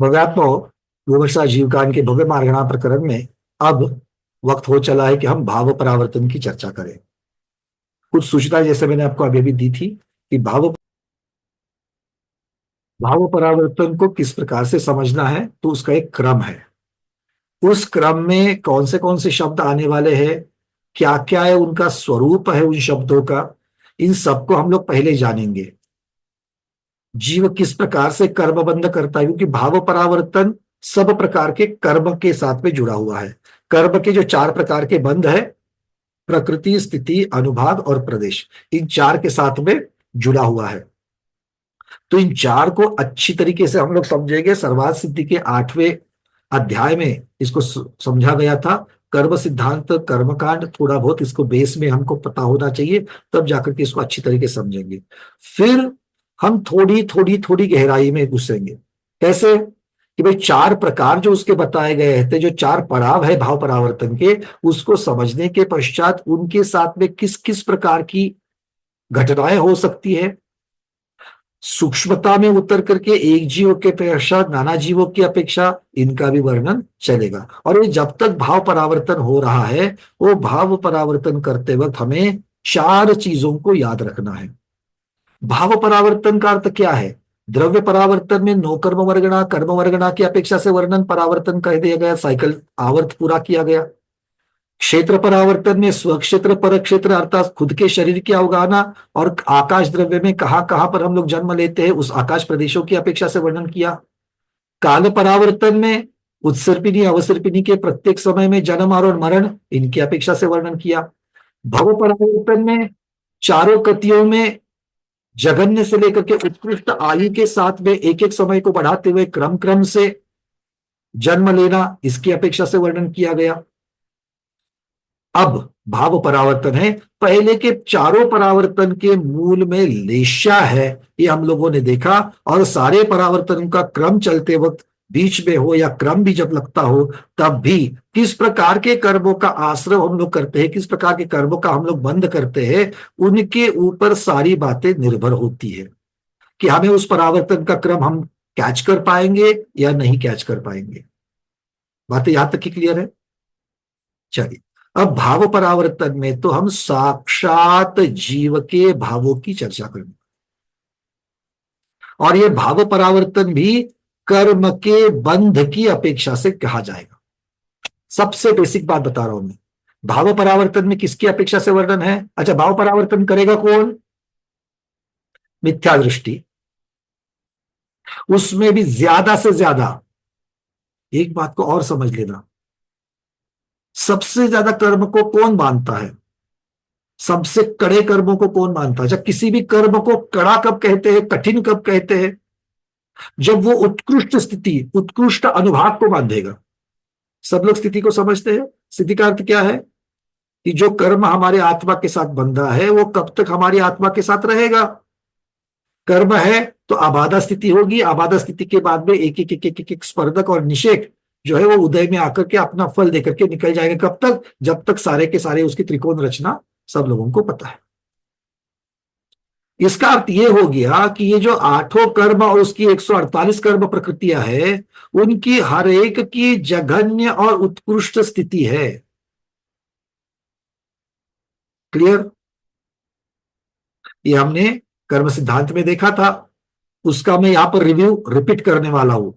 भव्यात्मो विमर्शा जीवकान के भव्य मार्गणा प्रकरण में अब वक्त हो चला है कि हम भाव परावर्तन की चर्चा करें। कुछ सूचना जैसे मैंने आपको अभी भी दी थी कि भाव भाव परावर्तन को किस प्रकार से समझना है, तो उसका एक क्रम है। उस क्रम में कौन से शब्द आने वाले हैं, क्या क्या है, उनका स्वरूप है उन शब्दों का, इन सबको हम लोग पहले जानेंगे। जीव किस प्रकार से कर्म बंध करता है, क्योंकि भाव परावर्तन सब प्रकार के कर्म के साथ में जुड़ा हुआ है। कर्म के जो 4 प्रकार के बंध है, प्रकृति, स्थिति, अनुभाग और प्रदेश, इन 4 के साथ में जुड़ा हुआ है। तो इन 4 को अच्छी तरीके से हम लोग समझेंगे। सर्वार्थ सिद्धि के 8वें अध्याय में इसको समझा गया था। कर्म सिद्धांत, कर्मकांड, थोड़ा बहुत इसको बेस में हमको पता होना चाहिए, तब जाकर के इसको अच्छी तरीके से समझेंगे। फिर हम थोड़ी थोड़ी थोड़ी गहराई में घुसेंगे। कैसे? कि भाई 4 प्रकार जो उसके बताए गए थे, जो 4 पड़ाव है भाव परावर्तन के, उसको समझने के पश्चात उनके साथ में किस किस प्रकार की घटनाएं हो सकती है, सूक्ष्मता में उतर करके एक जीव के अपेक्षा नाना जीवों की अपेक्षा इनका भी वर्णन चलेगा। और ये जब तक भाव परावर्तन हो रहा है, वो भाव परावर्तन करते वक्त हमें 4 चीजों को याद रखना है। भाव परावर्तन का अर्थ क्या है? द्रव्य परावर्तन में नो कर्म वर्गणा की अपेक्षा से वर्णन परावर्तन कह दिया गया, साइकिल आवर्त पूरा किया गया। क्षेत्र परावर्तन में स्वक्षेत्र पर क्षेत्र अर्थात खुद के शरीर की अवगाहना और आकाश द्रव्य में कहां कहां पर हम लोग जन्म लेते हैं उस आकाश प्रदेशों की अपेक्षा से वर्णन किया। काल परावर्तन में उत्सर्पिणी अवसर्पिणी के प्रत्येक समय में जन्म और मरण, इनकी अपेक्षा से वर्णन किया। भव परावर्तन में चारों कतियों में जघन्य से लेकर के उत्कृष्ट आयु के साथ में एक एक समय को बढ़ाते हुए क्रम क्रम से जन्म लेना, इसकी अपेक्षा से वर्णन किया गया। अब भाव परावर्तन है, पहले के चारों परावर्तन के मूल में लेशा है, ये हम लोगों ने देखा। और सारे परावर्तन का क्रम चलते वक्त बीच में हो या क्रम भी जब लगता हो, तब भी किस प्रकार के कर्मों का आश्रय हम लोग करते हैं, किस प्रकार के कर्मों का हम लोग बंद करते हैं, उनके ऊपर सारी बातें निर्भर होती है कि हमें उस परावर्तन का क्रम हम कैच कर पाएंगे या नहीं कैच कर पाएंगे। बातें यहां तक की क्लियर है? चलिए, अब भाव परावर्तन में तो हम साक्षात जीव के भावों की चर्चा करेंगे, और यह भाव परावर्तन भी कर्म के बंध की अपेक्षा से कहा जाएगा। सबसे बेसिक बात बता रहा हूं मैं, भाव परावर्तन में किसकी अपेक्षा से वर्णन है? अच्छा, भाव परावर्तन करेगा कौन? मिथ्या दृष्टि। उसमें भी ज्यादा से ज्यादा एक बात को और समझ लेना, सबसे ज्यादा कर्म को कौन मानता है? सबसे कड़े कर्मों को कौन मानता है? जब किसी भी कर्म को कड़ा कब कहते हैं, कठिन कब कहते हैं? जब वो उत्कृष्ट स्थिति, उत्कृष्ट अनुभाग को बांधेगा। सब लोग स्थिति को समझते हैं। स्थिति का अर्थ क्या है? कि जो कर्म हमारे आत्मा के साथ बंधा है, वो कब तक हमारी आत्मा के साथ रहेगा? कर्म है तो आबादा स्थिति होगी, आबादा स्थिति के बाद में एक एक एक एक एक, एक स्पर्धक और निषेक जो है वो उदय में आकर के अपना फल देकर के निकल जाएगा। कब तक? जब तक सारे के सारे उसकी त्रिकोण रचना सब लोगों को पता है। इसका अर्थ यह हो गया कि ये जो 8 कर्म और उसकी 148 कर्म प्रकृतियां है, उनकी हर एक की जघन्य और उत्कृष्ट स्थिति है। क्लियर? ये हमने कर्म सिद्धांत में देखा था, उसका मैं यहां पर रिव्यू रिपीट करने वाला हूं।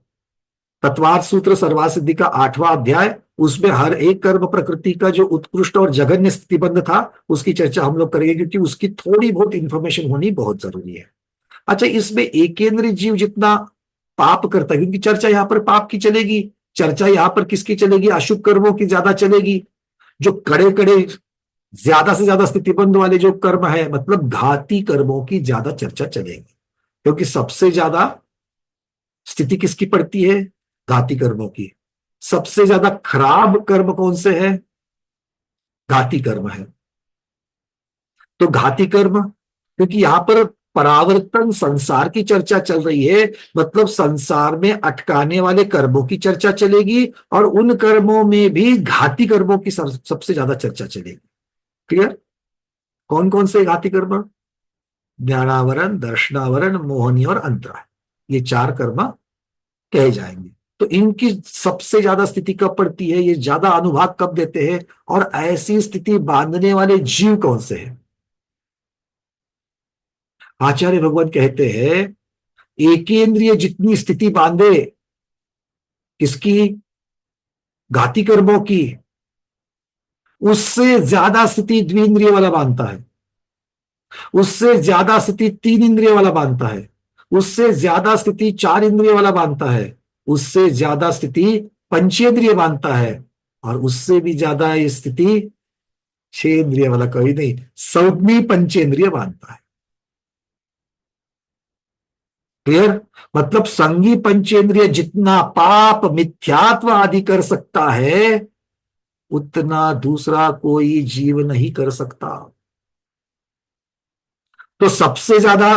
तत्वार्थ सूत्र सर्वार्थ सिद्धि का 8वां अध्याय, उसमें हर एक कर्म प्रकृति का जो उत्कृष्ट और जघन्य स्थितिबंध था उसकी चर्चा हम लोग करेंगे, क्योंकि उसकी थोड़ी बहुत इंफॉर्मेशन होनी बहुत जरूरी है। अच्छा, इसमें एकेंद्रीय जीव जितना पाप करता है, क्योंकि चर्चा यहां पर पाप की चलेगी, चर्चा यहां पर किसकी चलेगी? अशुभ कर्मों की ज्यादा चलेगी। जो कड़े कड़े ज्यादा से ज्यादा स्थितिबंध वाले जो कर्म है, मतलब घाती कर्मों की ज्यादा चर्चा चलेगी, क्योंकि सबसे ज्यादा स्थिति किसकी पड़ती है? घाती कर्मों की। सबसे ज्यादा खराब कर्म कौन से है? घाती कर्म है। तो घाती कर्म, क्योंकि यहां पर परावर्तन संसार की चर्चा चल रही है, मतलब संसार में अटकाने वाले कर्मों की चर्चा चलेगी, और उन कर्मों में भी घाती कर्मों की सबसे ज्यादा चर्चा चलेगी। क्लियर? कौन कौन से घाती कर्म? ज्ञानावरण, दर्शनावरण, मोहनी और अंतरा, ये 4 कर्म कहे जाएंगे। तो इनकी सबसे ज्यादा स्थिति कब पड़ती है, ये ज्यादा अनुभाग कब देते हैं, और ऐसी स्थिति बांधने वाले जीव कौन से हैं? आचार्य भगवान कहते हैं एकेंद्रिय जितनी स्थिति बांधे, किसकी? घाती कर्मों की, उससे ज्यादा स्थिति द्विंद्रिय वाला बांधता है, उससे ज्यादा स्थिति तीन इंद्रिय वाला बांधता है, उससे ज्यादा स्थिति चार इंद्रिय वाला बांधता है, उससे ज्यादा स्थिति पंचेंद्रिय बांधता है, और उससे भी ज्यादा ये स्थिति छह इंद्रिय वाला कोई नहीं, सौम्य पंचेंद्रिय बांधता है। क्लियर? मतलब संगी पंचेंद्रिय जितना पाप मिथ्यात्व आदि कर सकता है, उतना दूसरा कोई जीव नहीं कर सकता। तो सबसे ज्यादा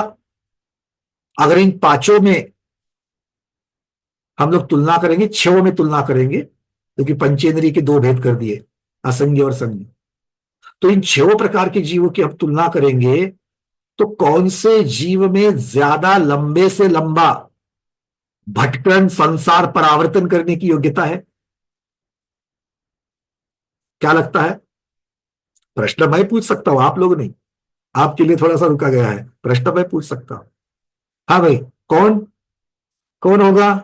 अगर इन पांचों में हम लोग तुलना करेंगे, छह में तुलना करेंगे, क्योंकि पंचेंद्रिय के दो भेद कर दिए, असंज्ञ और संज्ञ। तो इन छह प्रकार के जीवों की हम तुलना करेंगे, तो कौन से जीव में ज्यादा लंबे से लंबा भटकन संसार परावर्तन करने की योग्यता है? क्या लगता है? प्रश्न मैं पूछ सकता हूं, आप लोग नहीं। आपके लिए थोड़ा सा रुका गया है, प्रश्न मैं पूछ सकता हूं। हाँ भाई, कौन कौन होगा?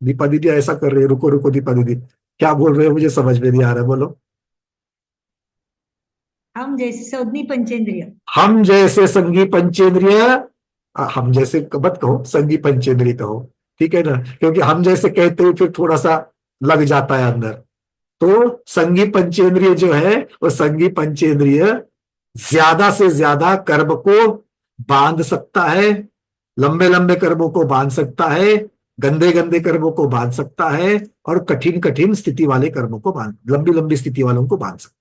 दीपा दीदी ऐसा कर रही है, रुको रुको दीपा दीदी, क्या बोल रहे हो मुझे समझ में नहीं आ रहा, बोलो। हम जैसे सौम्य पंचेंद्रिय। हम जैसे संगी पंचेंद्रिय, हम जैसे मत कहो, संगी पंचेंद्रिय कहो, ठीक है ना, क्योंकि हम जैसे कहते हुए फिर थोड़ा सा लग जाता है अंदर। तो संगी पंचेंद्रिय जो है, वो संगी पंचेंद्रिय ज्यादा से ज्यादा कर्म को बांध सकता है, लंबे लंबे कर्मों को बांध सकता है, गंदे गंदे कर्मों को बांध सकता है, और कठिन कठिन स्थिति वाले कर्मों को बांध, लंबी लंबी स्थिति वालों को बांध सकता है।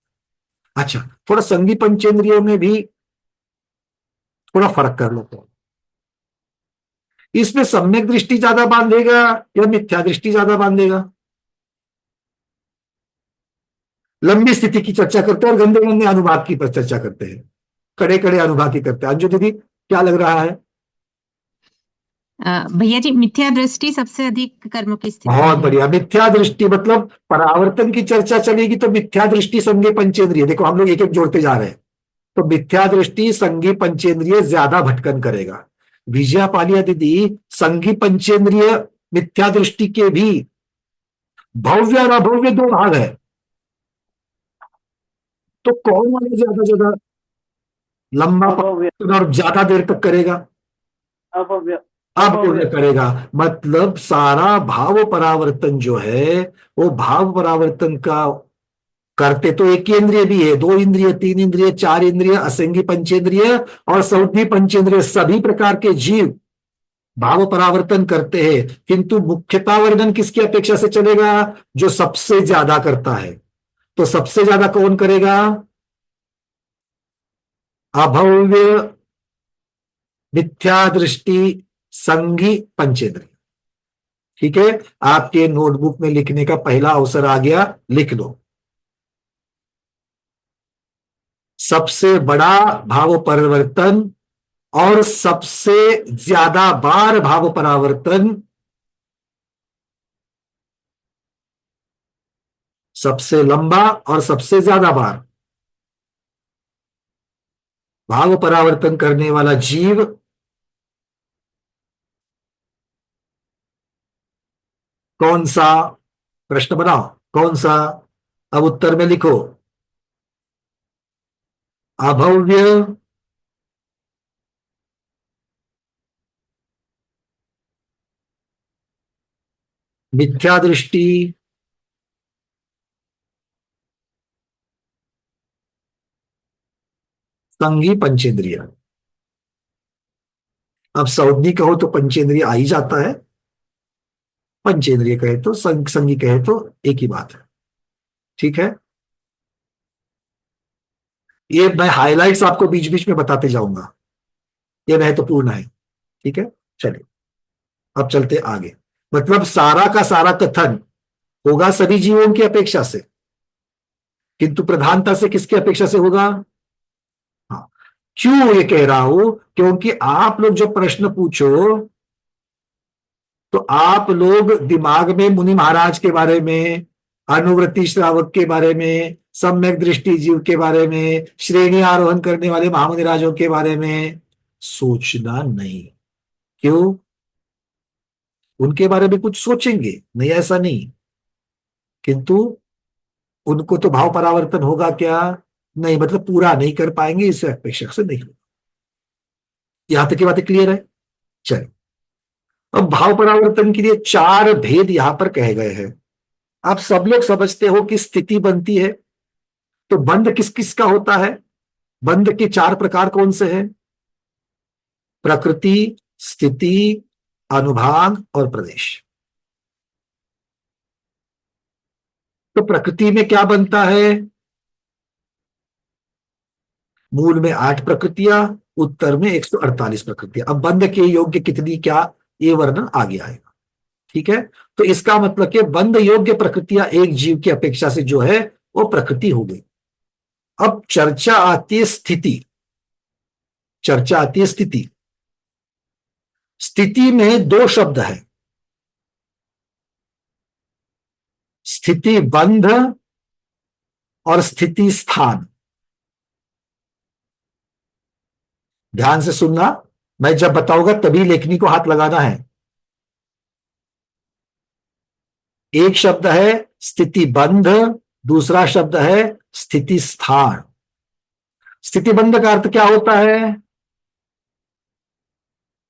अच्छा, थोड़ा संगी पंचेंद्रियों में भी थोड़ा फर्क कर लेते हैं। इसमें सम्यक दृष्टि ज्यादा बांधेगा या मिथ्या दृष्टि ज्यादा बांधेगा? लंबी स्थिति की चर्चा करते हैं और गंदे गंदे अनुभाग की पर चर्चा करते हैं, कड़े कड़े अनुभाग की करते हैं। अंजू दीदी, क्या लग रहा है? भैया जी, मिथ्या दृष्टि सबसे अधिक कर्मों की स्थिति बहुत है। बढ़िया। मिथ्या दृष्टि मतलब परावर्तन की चर्चा चलेगी तो मिथ्या दृष्टि संज्ञ पंचेंद्रिय, देखो हम लोग एक एक जोड़ते जा रहे हैं। तो मिथ्या दृष्टि संज्ञ पंचेंद्रिय ज्यादा भटकन करेगा। विजया पालिया दीदी, संज्ञ पंचेंद्रिय मिथ्या दृष्टि के भी भव्य और अभव्य दो भाग है, तो कौन वाला ज्यादा ज्यादा लंबा परावर्तन और ज्यादा देर तक करेगा? अभव्य करेगा। मतलब सारा भाव परावर्तन जो है, वो भाव परावर्तन का करते तो एक इंद्रिय भी है, दो इंद्रिय, तीन इंद्रिय, चार इंद्रिय, असंगी पंचेंद्रिय और सौम्य पंचेंद्रिय, सभी प्रकार के जीव भाव परावर्तन करते हैं, किंतु मुख्यता वर्णन किसकी अपेक्षा से चलेगा? जो सबसे ज्यादा करता है। तो सबसे ज्यादा कौन करेगा? अभव्य मिथ्या दृष्टि संगी पंचेंद्रिय। ठीक है, आपके नोटबुक में लिखने का पहला अवसर आ गया, लिख लो। सबसे बड़ा भाव परिवर्तन और सबसे ज्यादा बार भाव परावर्तन, सबसे लंबा और सबसे ज्यादा बार भाव परावर्तन करने वाला जीव कौन सा? प्रश्न बनाओ, कौन सा? अब उत्तर में लिखो, अभव्य मिथ्या दृष्टि संगी पंचेंद्रिय। अब सौज्ञी कहो तो पंचेंद्रिय आ ही जाता है, पंचेंद्रिय कहे तो संगी कहे तो एक ही बात है। ठीक है, ये मैं हाइलाइट्स आपको बीच बीच में बताते जाऊंगा, ये महत्वपूर्ण है। ठीक है, चलिए अब चलते आगे। मतलब सारा का सारा कथन होगा सभी जीवों की अपेक्षा से, किंतु प्रधानता से किसकी अपेक्षा से होगा? हाँ, क्यों ये कह रहा हूं? क्योंकि आप लोग जो प्रश्न पूछो तो आप लोग दिमाग में मुनि महाराज के बारे में, अनुवृत्ति श्रावक के बारे में, सम्यक दृष्टि जीव के बारे में, श्रेणी आरोहण करने वाले महामुनि राजों के बारे में सोचना नहीं। क्यों? उनके बारे में कुछ सोचेंगे नहीं ऐसा नहीं, किंतु उनको तो भाव परावर्तन होगा क्या? नहीं, मतलब पूरा नहीं कर पाएंगे, इससे अपेक्षा से नहीं होगा। यहां तक की बातें क्लियर है? चलिए, अब भाव परावर्तन के लिए चार भेद यहां पर कहे गए हैं। आप सब लोग समझते हो कि स्थिति बनती है, तो बंध किस किस का होता है? बंध के चार प्रकार कौन से हैं? प्रकृति, स्थिति, अनुभाग और प्रदेश। तो प्रकृति में क्या बनता है? मूल में 8 प्रकृतियां, उत्तर में 148 प्रकृतियां। अब बंध के योग्य कितनी क्या, ये वर्णन आगे आएगा। ठीक है, तो इसका मतलब कि बंध योग्य प्रकृतियां एक जीव की अपेक्षा से जो है वो प्रकृति हो गई। अब चर्चा आती है स्थिति। चर्चा आती है स्थिति। स्थिति में 2 शब्द है, स्थिति बंध और स्थिति स्थान। ध्यान से सुनना, मैं जब बताऊंगा तभी लेखनी को हाथ लगाना है। एक शब्द है स्थिति बंध, दूसरा शब्द है स्थिति स्थान। स्थिति बंध का अर्थ क्या होता है?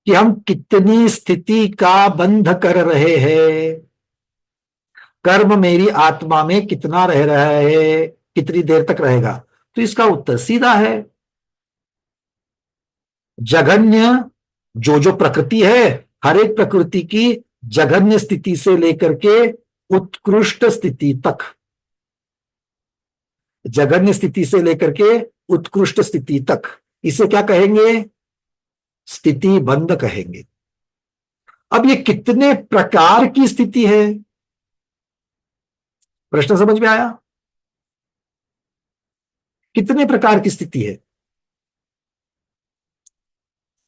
कि हम कितनी स्थिति का बंध कर रहे हैं, कर्म मेरी आत्मा में कितना रह रहा है, कितनी देर तक रहेगा। तो इसका उत्तर सीधा है, जघन्य जो जो प्रकृति है, हर एक प्रकृति की जघन्य स्थिति से लेकर के उत्कृष्ट स्थिति तक, जघन्य स्थिति से लेकर के उत्कृष्ट स्थिति तक, इसे क्या कहेंगे? स्थिति बंध कहेंगे। अब ये कितने प्रकार की स्थिति है? प्रश्न समझ में आया? कितने प्रकार की स्थिति है?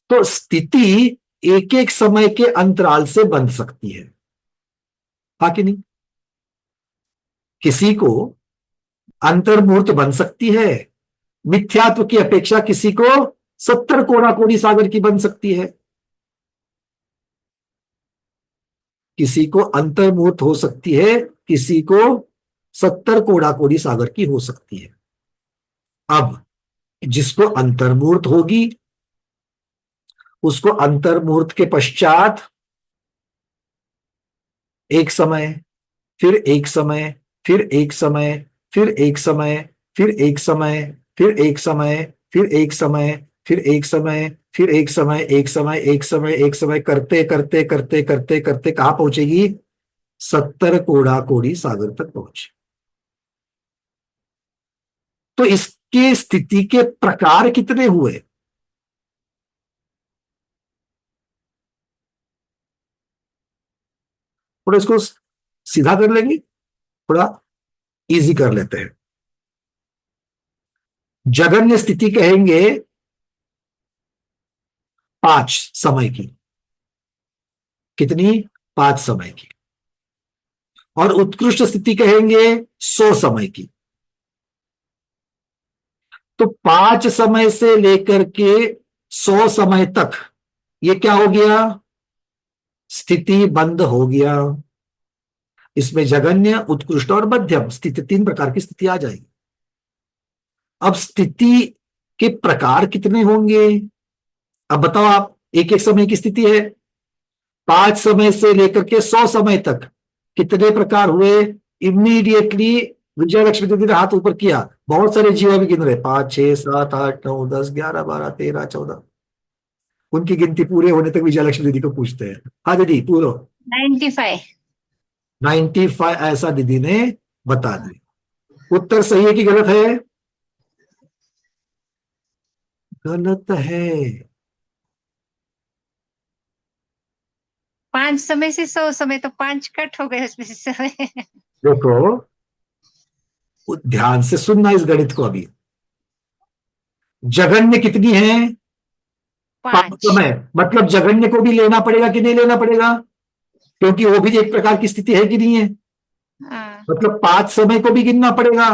तो स्थिति एक एक समय के अंतराल से बन सकती है, हाँ कि नहीं? किसी को अंतर्मूर्त बन सकती है, मिथ्यात्व की अपेक्षा किसी को 70 कोड़ा कोड़ी सागर की बन सकती है। किसी को अंतर्मूर्त हो सकती है, किसी को 70 कोड़ा कोड़ी सागर की हो सकती है। अब जिसको अंतर्मूर्त होगी उसको अंतर्मूर्त के पश्चात एक समय, फिर एक समय, फिर एक समय, फिर एक समय, फिर एक समय, फिर एक समय, फिर एक समय, फिर एक समय, फिर एक समय, एक समय, एक समय, एक समय करते करते करते करते करते कहां पहुंचेगी? 70 कोड़ा कोड़ी सागर तक पहुंचे। तो इसके स्थिति के प्रकार कितने हुए? थोड़ा इसको सीधा कर लेंगे, थोड़ा इजी कर लेते हैं। जघन्य स्थिति कहेंगे 5 समय की। कितनी? 5 समय की। और उत्कृष्ट स्थिति कहेंगे 100 समय की। तो 5 समय से लेकर के 100 समय तक ये क्या हो गया? स्थिति बंद हो गया। इसमें जघन्य, उत्कृष्ट और मध्यम स्थिति, 3 प्रकार की स्थिति आ जाएगी। अब स्थिति के प्रकार कितने होंगे? अब बताओ आप, एक एक समय की स्थिति है, 5 समय से लेकर के 100 समय तक कितने प्रकार हुए? इमीडिएटली विजय लक्ष्मी दीदी ने हाथ ऊपर किया, बहुत सारे जीव भी गिन रहे, 5 6 7 8 9 10 11 12 13 14। उनकी गिनती पूरे होने तक विजय लक्ष्मी दीदी को पूछते हैं, हाँ दीदी पूरो। 95। 95 ऐसा दीदी ने बता दिया। उत्तर सही है कि गलत है? गलत है। 5 समय से 100 समय, तो 5 कट हो गए उसमें से समय। देखो, ध्यान से सुनना इस गणित को। अभी जघन्य कितनी है? 5 5। समय, मतलब जघन्य को भी लेना पड़ेगा कि नहीं लेना पड़ेगा? क्योंकि वो भी एक प्रकार की स्थिति है कि नहीं है। हाँ, मतलब 5 समय को भी गिनना पड़ेगा,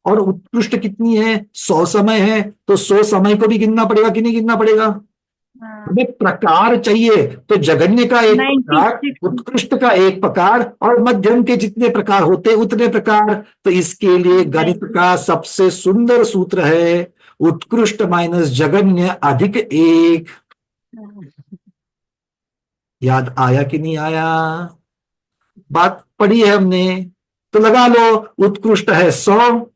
और उत्कृष्ट कितनी है, 100 समय है, तो 100 समय को भी गिनना पड़ेगा कि नहीं गिनना पड़ेगा। हाँ, हमें प्रकार चाहिए, तो जगन्य का एक प्रकार, 96। उत्कृष्ट का एक प्रकार, और मध्यम के जितने प्रकार होते उतने प्रकार। तो इसके लिए गणित का सबसे सुंदर सूत्र है, उत्कृष्ट माइनस जगन्य अधिक एक। याद आया कि नहीं आया? बात पढ़ी है हमने, तो लगा लो। उत्कृष्ट है 100,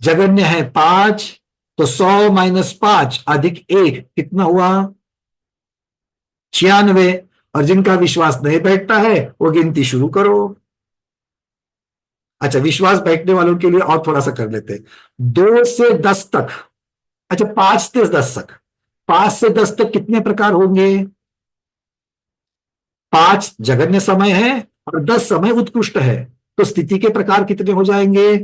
जगन्य है 5, तो 100 माइनस 5 अधिक 1 कितना हुआ? 96। और जिनका विश्वास नहीं बैठता है वो गिनती शुरू करो। अच्छा, विश्वास बैठने वालों के लिए और थोड़ा सा कर लेते हैं। 2 से 10 तक, अच्छा 5 से 10 तक, 5 से 10 तक कितने प्रकार होंगे? 5 जगन्य समय है और 10 समय उत्कृष्ट है, तो स्थिति के प्रकार कितने हो जाएंगे?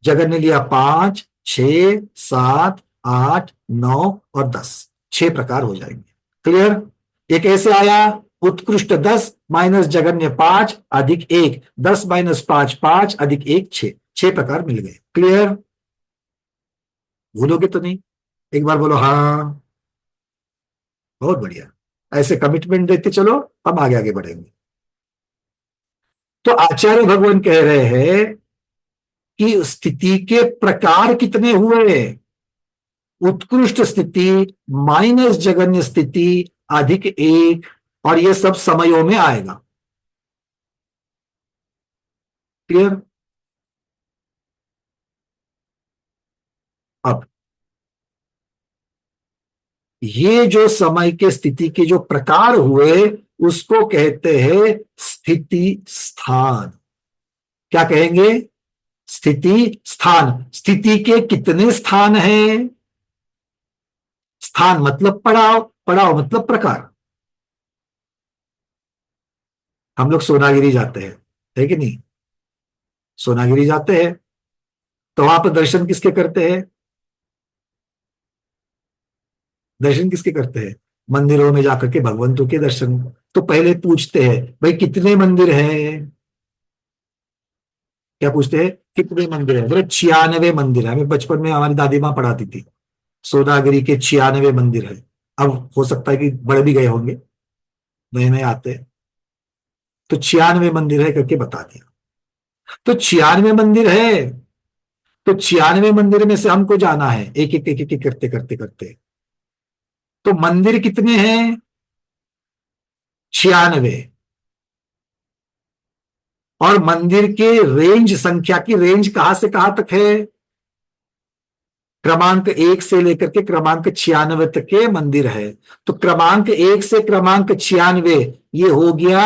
जगन्य लिया 5, 6, 7, 8, 9 और 10, 6 प्रकार हो जाएंगे। क्लियर? एक ऐसे आया, उत्कृष्ट 10 माइनस जगन्य 5 अधिक 1, 10 माइनस 5 5 अधिक 1 6, 6 प्रकार मिल गए। क्लियर? भूलोगे तो नहीं? एक बार बोलो हाँ। बहुत बढ़िया, ऐसे कमिटमेंट देते चलो, हम आगे आगे बढ़ेंगे। तो आचार्य भगवान कह रहे हैं कि स्थिति के प्रकार कितने हुए? उत्कृष्ट स्थिति माइनस जगन्य स्थिति अधिक 1, और ये सब समयों में आएगा। क्लियर? अब ये जो समय के स्थिति के जो प्रकार हुए उसको कहते हैं स्थिति स्थान। क्या कहेंगे? स्थिति स्थान। स्थिति के कितने स्थान हैं? स्थान मतलब पड़ाव, पड़ाव मतलब प्रकार। हम लोग सोनागिरी जाते हैं, है कि नहीं? सोनागिरी जाते हैं तो वहां पर दर्शन किसके करते हैं? दर्शन किसके करते हैं? मंदिरों में जाकर के भगवंतों के दर्शन। तो पहले पूछते हैं भाई कितने मंदिर हैं? क्या पूछते हैं? कितने मंदिर हैं? बोले 96 मंदिर है। हमें बचपन में हमारी दादी माँ पढ़ाती थी, सोनागिरी के 96 मंदिर है। अब हो सकता है कि बड़े भी गए होंगे, नए नए आते हैं, तो 96 मंदिर है करके बता दिया। तो 96 मंदिर है, तो 96 मंदिर में से हमको जाना है एक एक एक एक करते करते करते। तो मंदिर कितने हैं? 96। और मंदिर के रेंज, संख्या की रेंज कहां से कहां तक है? क्रमांक 1 से लेकर के क्रमांक 96 तक के मंदिर है। तो क्रमांक 1 से क्रमांक 96 ये हो गया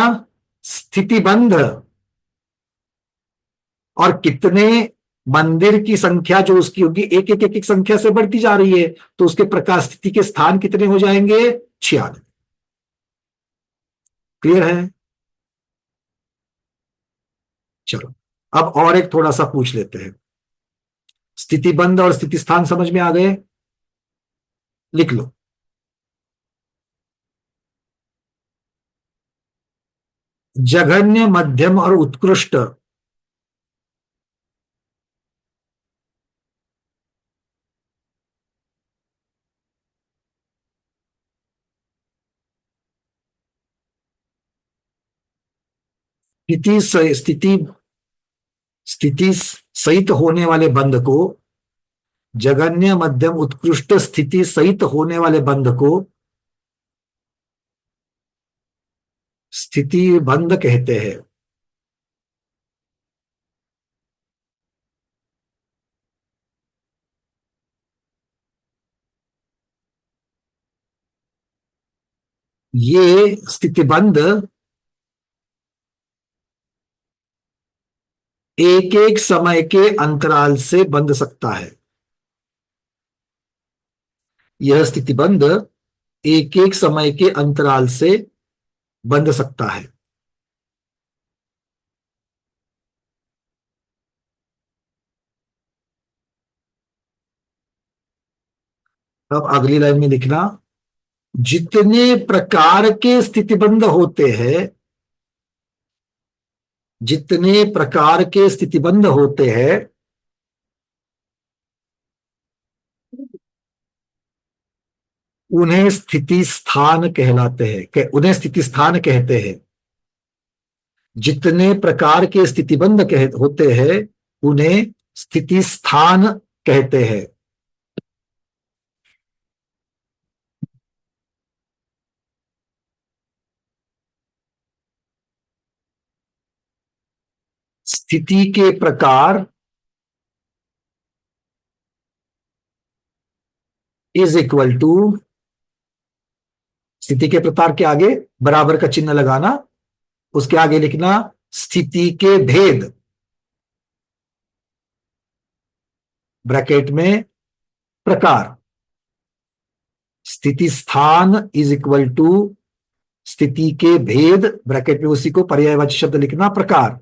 स्थितिबंध। और कितने मंदिर की संख्या जो उसकी होगी, एक एक एक एक संख्या से बढ़ती जा रही है, तो उसके प्रकार स्थिति के स्थान कितने हो जाएंगे? 96। क्लियर है? चलो, अब और एक थोड़ा सा पूछ लेते हैं। स्थिति बंद और स्थिति स्थान समझ में आ गए? लिख लो। जघन्य, मध्यम और उत्कृष्ट स्थिति स्थिति सहित होने वाले बंध को, जघन्य मध्यम उत्कृष्ट स्थिति सहित होने वाले बंध को स्थिति बंध कहते हैं। ये स्थितिबंध एक एक समय के अंतराल से बंध सकता है। यह स्थितिबंध एक एक समय के अंतराल से बंध सकता है। अब अगली लाइन में लिखना, जितने प्रकार के स्थितिबंध होते हैं जितने प्रकार के स्थितिबंध होते हैं उन्हें स्थिति स्थान कहलाते हैं, उन्हें स्थिति स्थान कहते हैं। जितने प्रकार के स्थितिबंध होते हैं उन्हें स्थिति स्थान कहते हैं। स्थिति के प्रकार इज इक्वल टू, स्थिति के प्रकार के आगे बराबर का चिन्ह लगाना, उसके आगे लिखना स्थिति के भेद, ब्रैकेट में प्रकार। स्थिति स्थान इज इक्वल टू स्थिति के भेद, ब्रैकेट में उसी को पर्यायवाची शब्द लिखना प्रकार,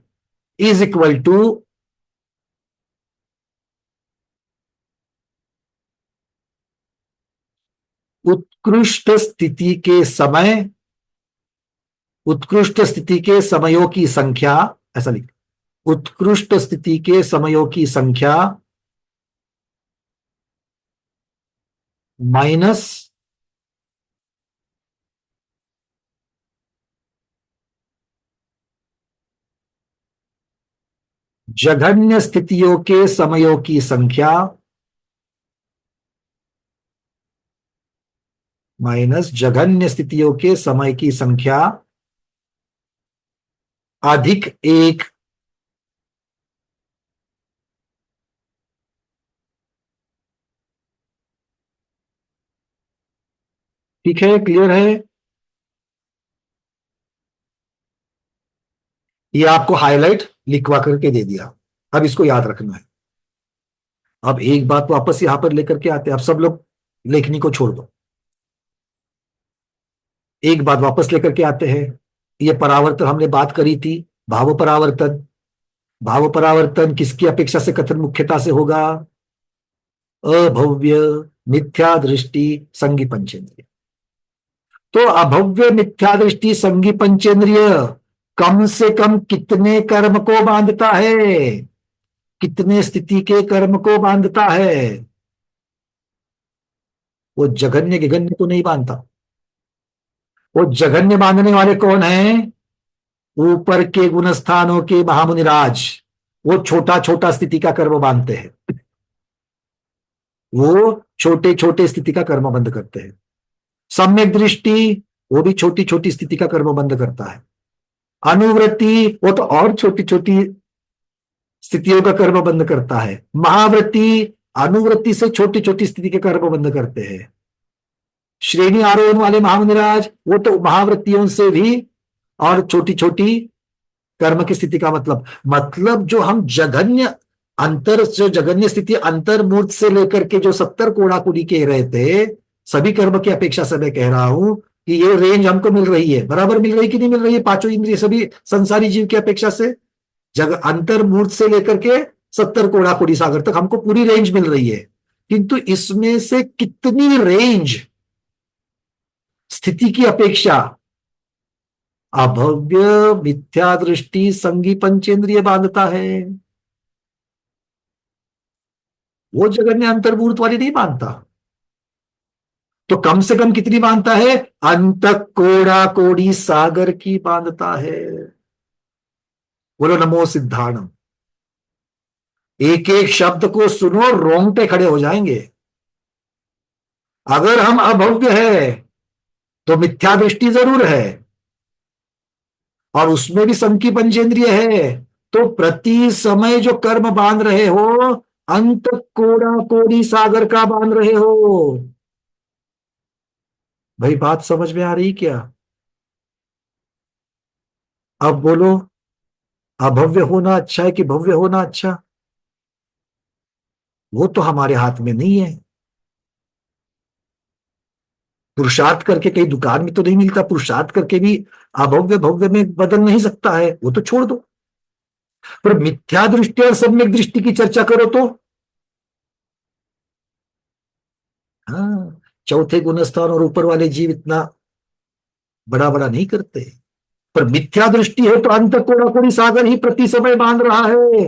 इज इक्वल टू उत्कृष्ट स्थिति के समय, उत्कृष्ट स्थिति के समयों की संख्या, ऐसा लिख, उत्कृष्ट स्थिति के समयों की संख्या माइनस जघन्य स्थितियों के समयों की संख्या माइनस जघन्य स्थितियों के समय की संख्या अधिक एक। ठीक है, क्लियर है? ये आपको हाईलाइट लिखवा करके दे दिया, अब इसको याद रखना है। अब एक बात वापस यहां पर लेकर के आते हैं, अब सब लोग लेखनी को छोड़ दो, एक बात वापस लेकर के आते हैं। ये परावर्तन हमने बात करी थी, भाव परावर्तन। भाव परावर्तन किसकी अपेक्षा से कथन मुख्यता से होगा? अभव्य, मिथ्या दृष्टि, संगी पंचेंद्रिय। तो अभव्य, मिथ्या दृष्टि, संगी पंचेंद्रिय कम से कम कितने कर्म को बांधता है? कितने स्थिति के कर्म को बांधता है? वो जघन्य गिघन्य को नहीं बांधता। वो जघन्य बांधने वाले कौन हैं? ऊपर के गुणस्थानों के महामुनिराज, वो छोटा छोटा स्थिति का कर्म बांधते हैं, वो छोटे छोटे स्थिति का कर्म बंद करते हैं। सम्यक दृष्टि, वो भी छोटी छोटी स्थिति का कर्म बंद करता है। अनुवृत्ति, वो तो और छोटी छोटी स्थितियों का कर्म बंद करता है। महावृत्ति, अनुवृत्ति से छोटी छोटी स्थिति के कर्म बंद करते हैं। श्रेणी आरोहण वाले महामुनिराज, वो तो महावृत्तियों से भी और छोटी छोटी कर्म की स्थिति का मतलब जो हम जघन्य अंतर, जो जघन्य स्थिति अंतर्मूर्त से लेकर के जो 70 कोड़ाकुड़ी कह रहे थे, सभी कर्म की अपेक्षा से मैं कह रहा हूं कि ये रेंज हमको मिल रही है, बराबर मिल रही कि नहीं मिल रही है? पांचों इंद्रिय सभी संसारी जीव की अपेक्षा से अंतर्मूर्त से लेकर के 70 कोड़ाकुड़ी सागर तक हमको पूरी रेंज मिल रही है, किंतु इसमें से कितनी रेंज स्थिति की अपेक्षा अभव्य, मिथ्या दृष्टि, संगी पंचेंद्रिय बांधता है? वो जगन्य अंतर्भूत वाली नहीं बांधता। तो कम से कम कितनी बांधता है? अंत कोड़ा कोड़ी सागर की बांधता है। बोलो नमो सिद्धाणम। एक एक शब्द को सुनो, रोंगटे खड़े हो जाएंगे। अगर हम अभव्य है तो मिथ्या दृष्टि जरूर है, और उसमें भी संकी पंचेंद्रिय है, तो प्रति समय जो कर्म बांध रहे हो, अंत कोड़ा कोड़ी सागर का बांध रहे हो। भाई बात समझ में आ रही क्या? अब बोलो, अभव्य होना अच्छा है कि भव्य होना अच्छा? वो तो हमारे हाथ में नहीं है। पुरुषार्थ करके कहीं दुकान में तो नहीं मिलता, पुरुषार्थ करके भी अभव्य भव्य में बदल नहीं सकता है, वो तो छोड़ दो। पर मिथ्या दृष्टि और सम्यक दृष्टि की चर्चा करो तो हाँ, चौथे गुणस्थान और ऊपर वाले जीव इतना बड़ा बड़ा नहीं करते। पर मिथ्या दृष्टि है तो अंत कोड़ा कोड़ी सागर ही प्रति समय बांध रहा है।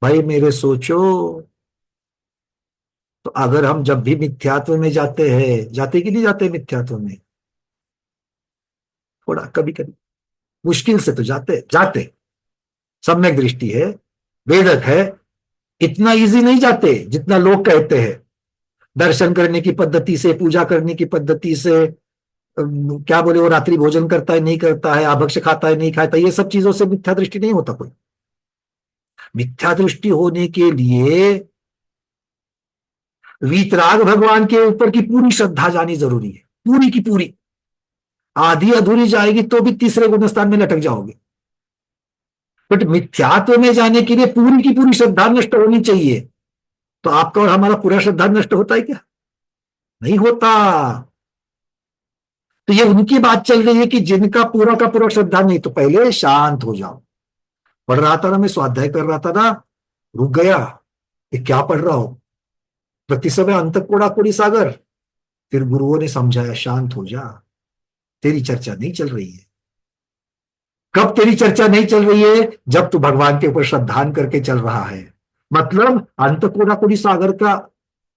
भाई मेरे सोचो, तो अगर हम जब भी मिथ्यात्व में जाते हैं, जाते कि नहीं जाते मिथ्यात्व में, थोड़ा कभी कभी मुश्किल से तो जाते जाते, सम्यक दृष्टि है, वेदक है, इतना इजी नहीं जाते जितना लोग कहते हैं। दर्शन करने की पद्धति से, पूजा करने की पद्धति से, क्या बोले, वो रात्रि भोजन करता है नहीं करता है, आभक्ष खाता है नहीं खाता, ये सब चीजों से मिथ्या दृष्टि नहीं होता कोई। मिथ्या दृष्टि होने के लिए वीतराग भगवान के ऊपर की पूरी श्रद्धा जानी जरूरी है, पूरी की पूरी। आधी अधूरी जाएगी तो भी तीसरे गुणस्थान में लटक जाओगे। बट मिथ्यात्व में जाने के लिए पूरी की पूरी श्रद्धा नष्ट होनी चाहिए। तो आपका और हमारा पूरा श्रद्धा नष्ट होता है क्या? नहीं होता। तो ये उनकी बात चल रही है कि जिनका पूरा का पूरा श्रद्धा नहीं, तो पहले शांत हो जाओ। पढ़ रहा था ना, मैं स्वाध्याय कर रहा था ना, रुक गया, ये क्या पढ़ रहा हूं, प्रति समय अंत कोड़ा कोड़ी सागर। फिर गुरुओं ने समझाया, शांत हो जा, तेरी चर्चा नहीं चल रही है। कब तेरी चर्चा नहीं चल रही है? जब तू भगवान के ऊपर श्रद्धान करके चल रहा है। मतलब अंत कोड़ा कोड़ी सागर का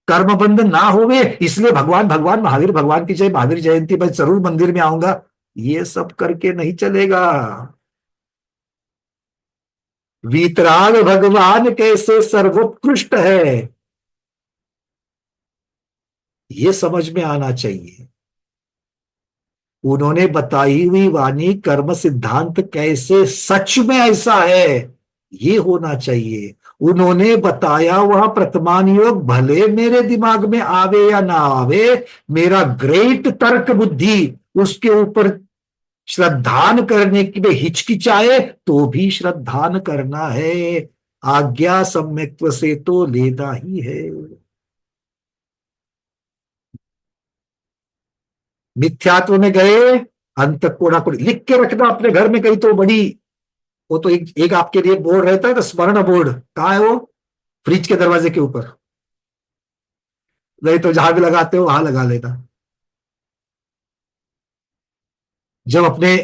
कर्म बंध ना होवे, इसलिए भगवान भगवान महावीर भगवान की जय, महावीर जयंती मैं जरूर मंदिर में आऊंगा, ये सब करके नहीं चलेगा। वीतराग भगवान कैसे सर्वोत्कृष्ट है, ये समझ में आना चाहिए। उन्होंने बताई हुई वाणी कर्म सिद्धांत कैसे सच में ऐसा है, ये होना चाहिए। उन्होंने बताया वह प्रतमान योग भले मेरे दिमाग में आवे या ना आवे, मेरा ग्रेट तर्क बुद्धि उसके ऊपर श्रद्धान करने के लिए हिचकिचाए तो भी श्रद्धान करना है। आज्ञा सम्यक्त्व से तो लेना ही है। मिथ्यात्व में गए, अंत कोड़ा कोड़ी लिख के रखना अपने घर में कहीं तो बड़ी, वो तो एक आपके लिए बोर्ड रहता है ना, स्मरण बोर्ड, कहाँ है वो? फ्रिज के दरवाजे के ऊपर, नहीं तो जहां भी लगाते हो वहां लगा लेना। जब अपने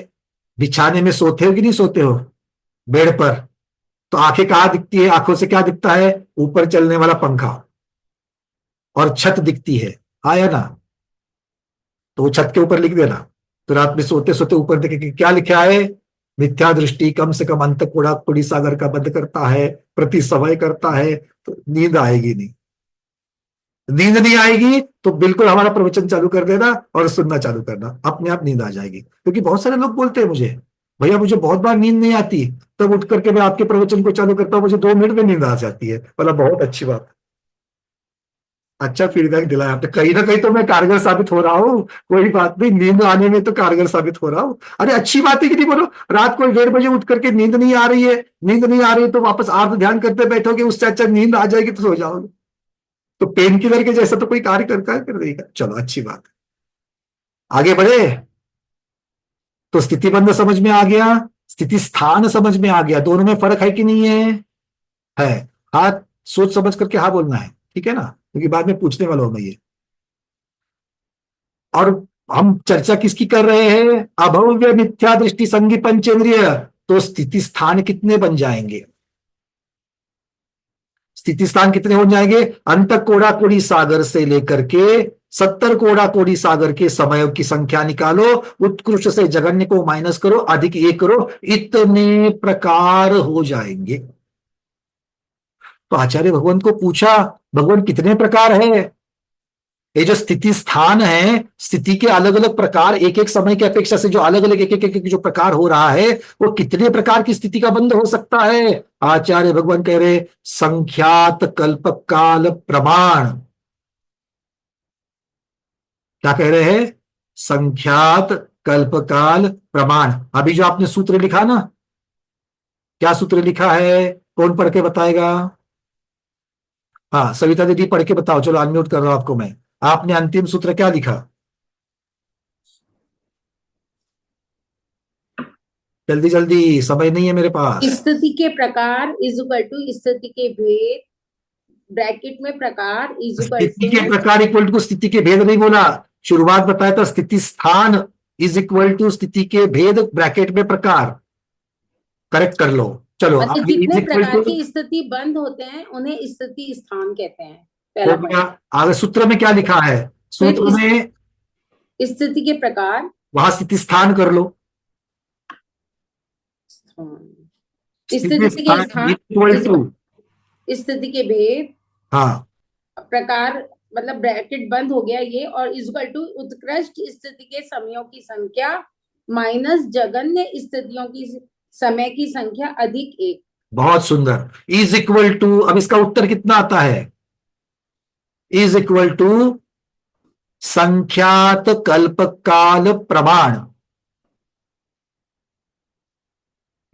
बिछाने में सोते हो कि नहीं सोते हो, बेड पर, तो आंखें कहाँ दिखती है? आंखों से क्या दिखता है? ऊपर चलने वाला पंखा और छत दिखती है, आया ना? तो वो छत के ऊपर लिख देना। तो रात में सोते सोते ऊपर देखे कि क्या लिखा है, मिथ्या दृष्टि कम से कम अंत कोड़ा कोड़ी सागर का बंद करता है, प्रति समय करता है, तो नींद आएगी नहीं। नींद नहीं आएगी तो बिल्कुल हमारा प्रवचन चालू कर देना और सुनना चालू करना, अपने आप नींद आ जाएगी। क्योंकि बहुत सारे लोग बोलते हैं मुझे, भैया मुझे बहुत बार नींद नहीं आती, तब उठ करके मैं आपके प्रवचन को चालू करता हूँ, मुझे 2 मिनट में नींद आ जाती है। बोला बहुत अच्छी बात, अच्छा फीडबैक दिलाया आपने, कहीं ना कहीं तो मैं कारगर साबित हो रहा हूँ। कोई बात नहीं, नींद आने में तो कारगर साबित हो रहा हूँ। अरे अच्छी बात है कि नहीं, बोलो। रात को 1:30 बजे उठ करके नींद नहीं आ रही है, नींद नहीं आ रही है तो वापस आर्थ ध्यान करते बैठोगे, उससे अच्छा नींद आ जाएगी तो सो जाओगे। तो पेन किलर के जैसा तो कोई कार्य करता है, कर देगा। चलो अच्छी बात है, आगे बढ़े। तो स्थिति बंध समझ में आ गया, स्थिति स्थान समझ में आ गया, दोनों में फर्क है कि नहीं है? है। हाँ, सोच समझ करके हाँ बोलना है, ठीक है ना, क्योंकि बाद में पूछने वाला हूं मैं ये। और हम चर्चा किसकी कर रहे हैं? अभव्य मिथ्या दृष्टि संगी पंचेंद्रिय। तो स्थिति स्थान कितने बन जाएंगे? स्थिति स्थान कितने हो जाएंगे? अंत कोड़ा कोड़ी सागर से लेकर के 70 कोड़ा कोड़ी सागर के समय की संख्या निकालो, उत्कृष्ट से जगन्य को माइनस करो, अधिक 1 करो, इतने प्रकार हो जाएंगे। तो आचार्य भगवंत को पूछा, भगवान कितने प्रकार है? ये जो स्थिति स्थान है, स्थिति के अलग अलग प्रकार, एक एक समय की अपेक्षा से जो अलग अलग एक एक जो प्रकार हो रहा है, वो कितने प्रकार की स्थिति का बंध हो सकता है? आचार्य भगवान कह रहे संख्यात कल्प काल प्रमाण। क्या कह रहे हैं? संख्यात कल्प काल प्रमाण। अभी जो आपने सूत्र लिखा ना, क्या सूत्र लिखा है? कौन पढ़ के बताएगा? हाँ सविता दीदी पढ़ के बताओ। चलो अनम्यूट कर रहा हूं आपको मैं। आपने अंतिम सूत्र क्या लिखा? जल्दी जल्दी, समय नहीं है मेरे पास। स्थिति के प्रकार इज इक्वल टू स्थिति के भेद, ब्रैकेट में प्रकार इज इक्वल स्थिति के टू, प्रकार इक्वल टू स्थिति के भेद नहीं बोला, शुरुआत बताया था स्थिति स्थान इज इक्वल टू स्थिति के भेद ब्रैकेट में प्रकार, करेक्ट कर लो। चलो मतलब आगे, इज जितने इक्वल प्रकार टू की स्थिति बंद होते हैं उन्हें स्थिति स्थान कहते हैं, हो पहला गया। पॉइंट। आगे सूत्र में क्या लिखा है, फिर सूत्र में स्थिति के प्रकार, वहां स्थिति स्थान कर लो, स्थिति स्थिति के स्थान स्थान, इक्वल टू, स्थिति के भेद, हाँ प्रकार मतलब ब्रैकेट बंद हो गया ये, और इक्वल टू उत्कृष्ट स्थिति के समयों की संख्या माइनस जघन्य स्थितियों की समय की संख्या अधिक एक। बहुत सुंदर। इज इक्वल टू, अब इसका उत्तर कितना आता है, इज इक्वल टू संख्यात कल्पकाल प्रमाण,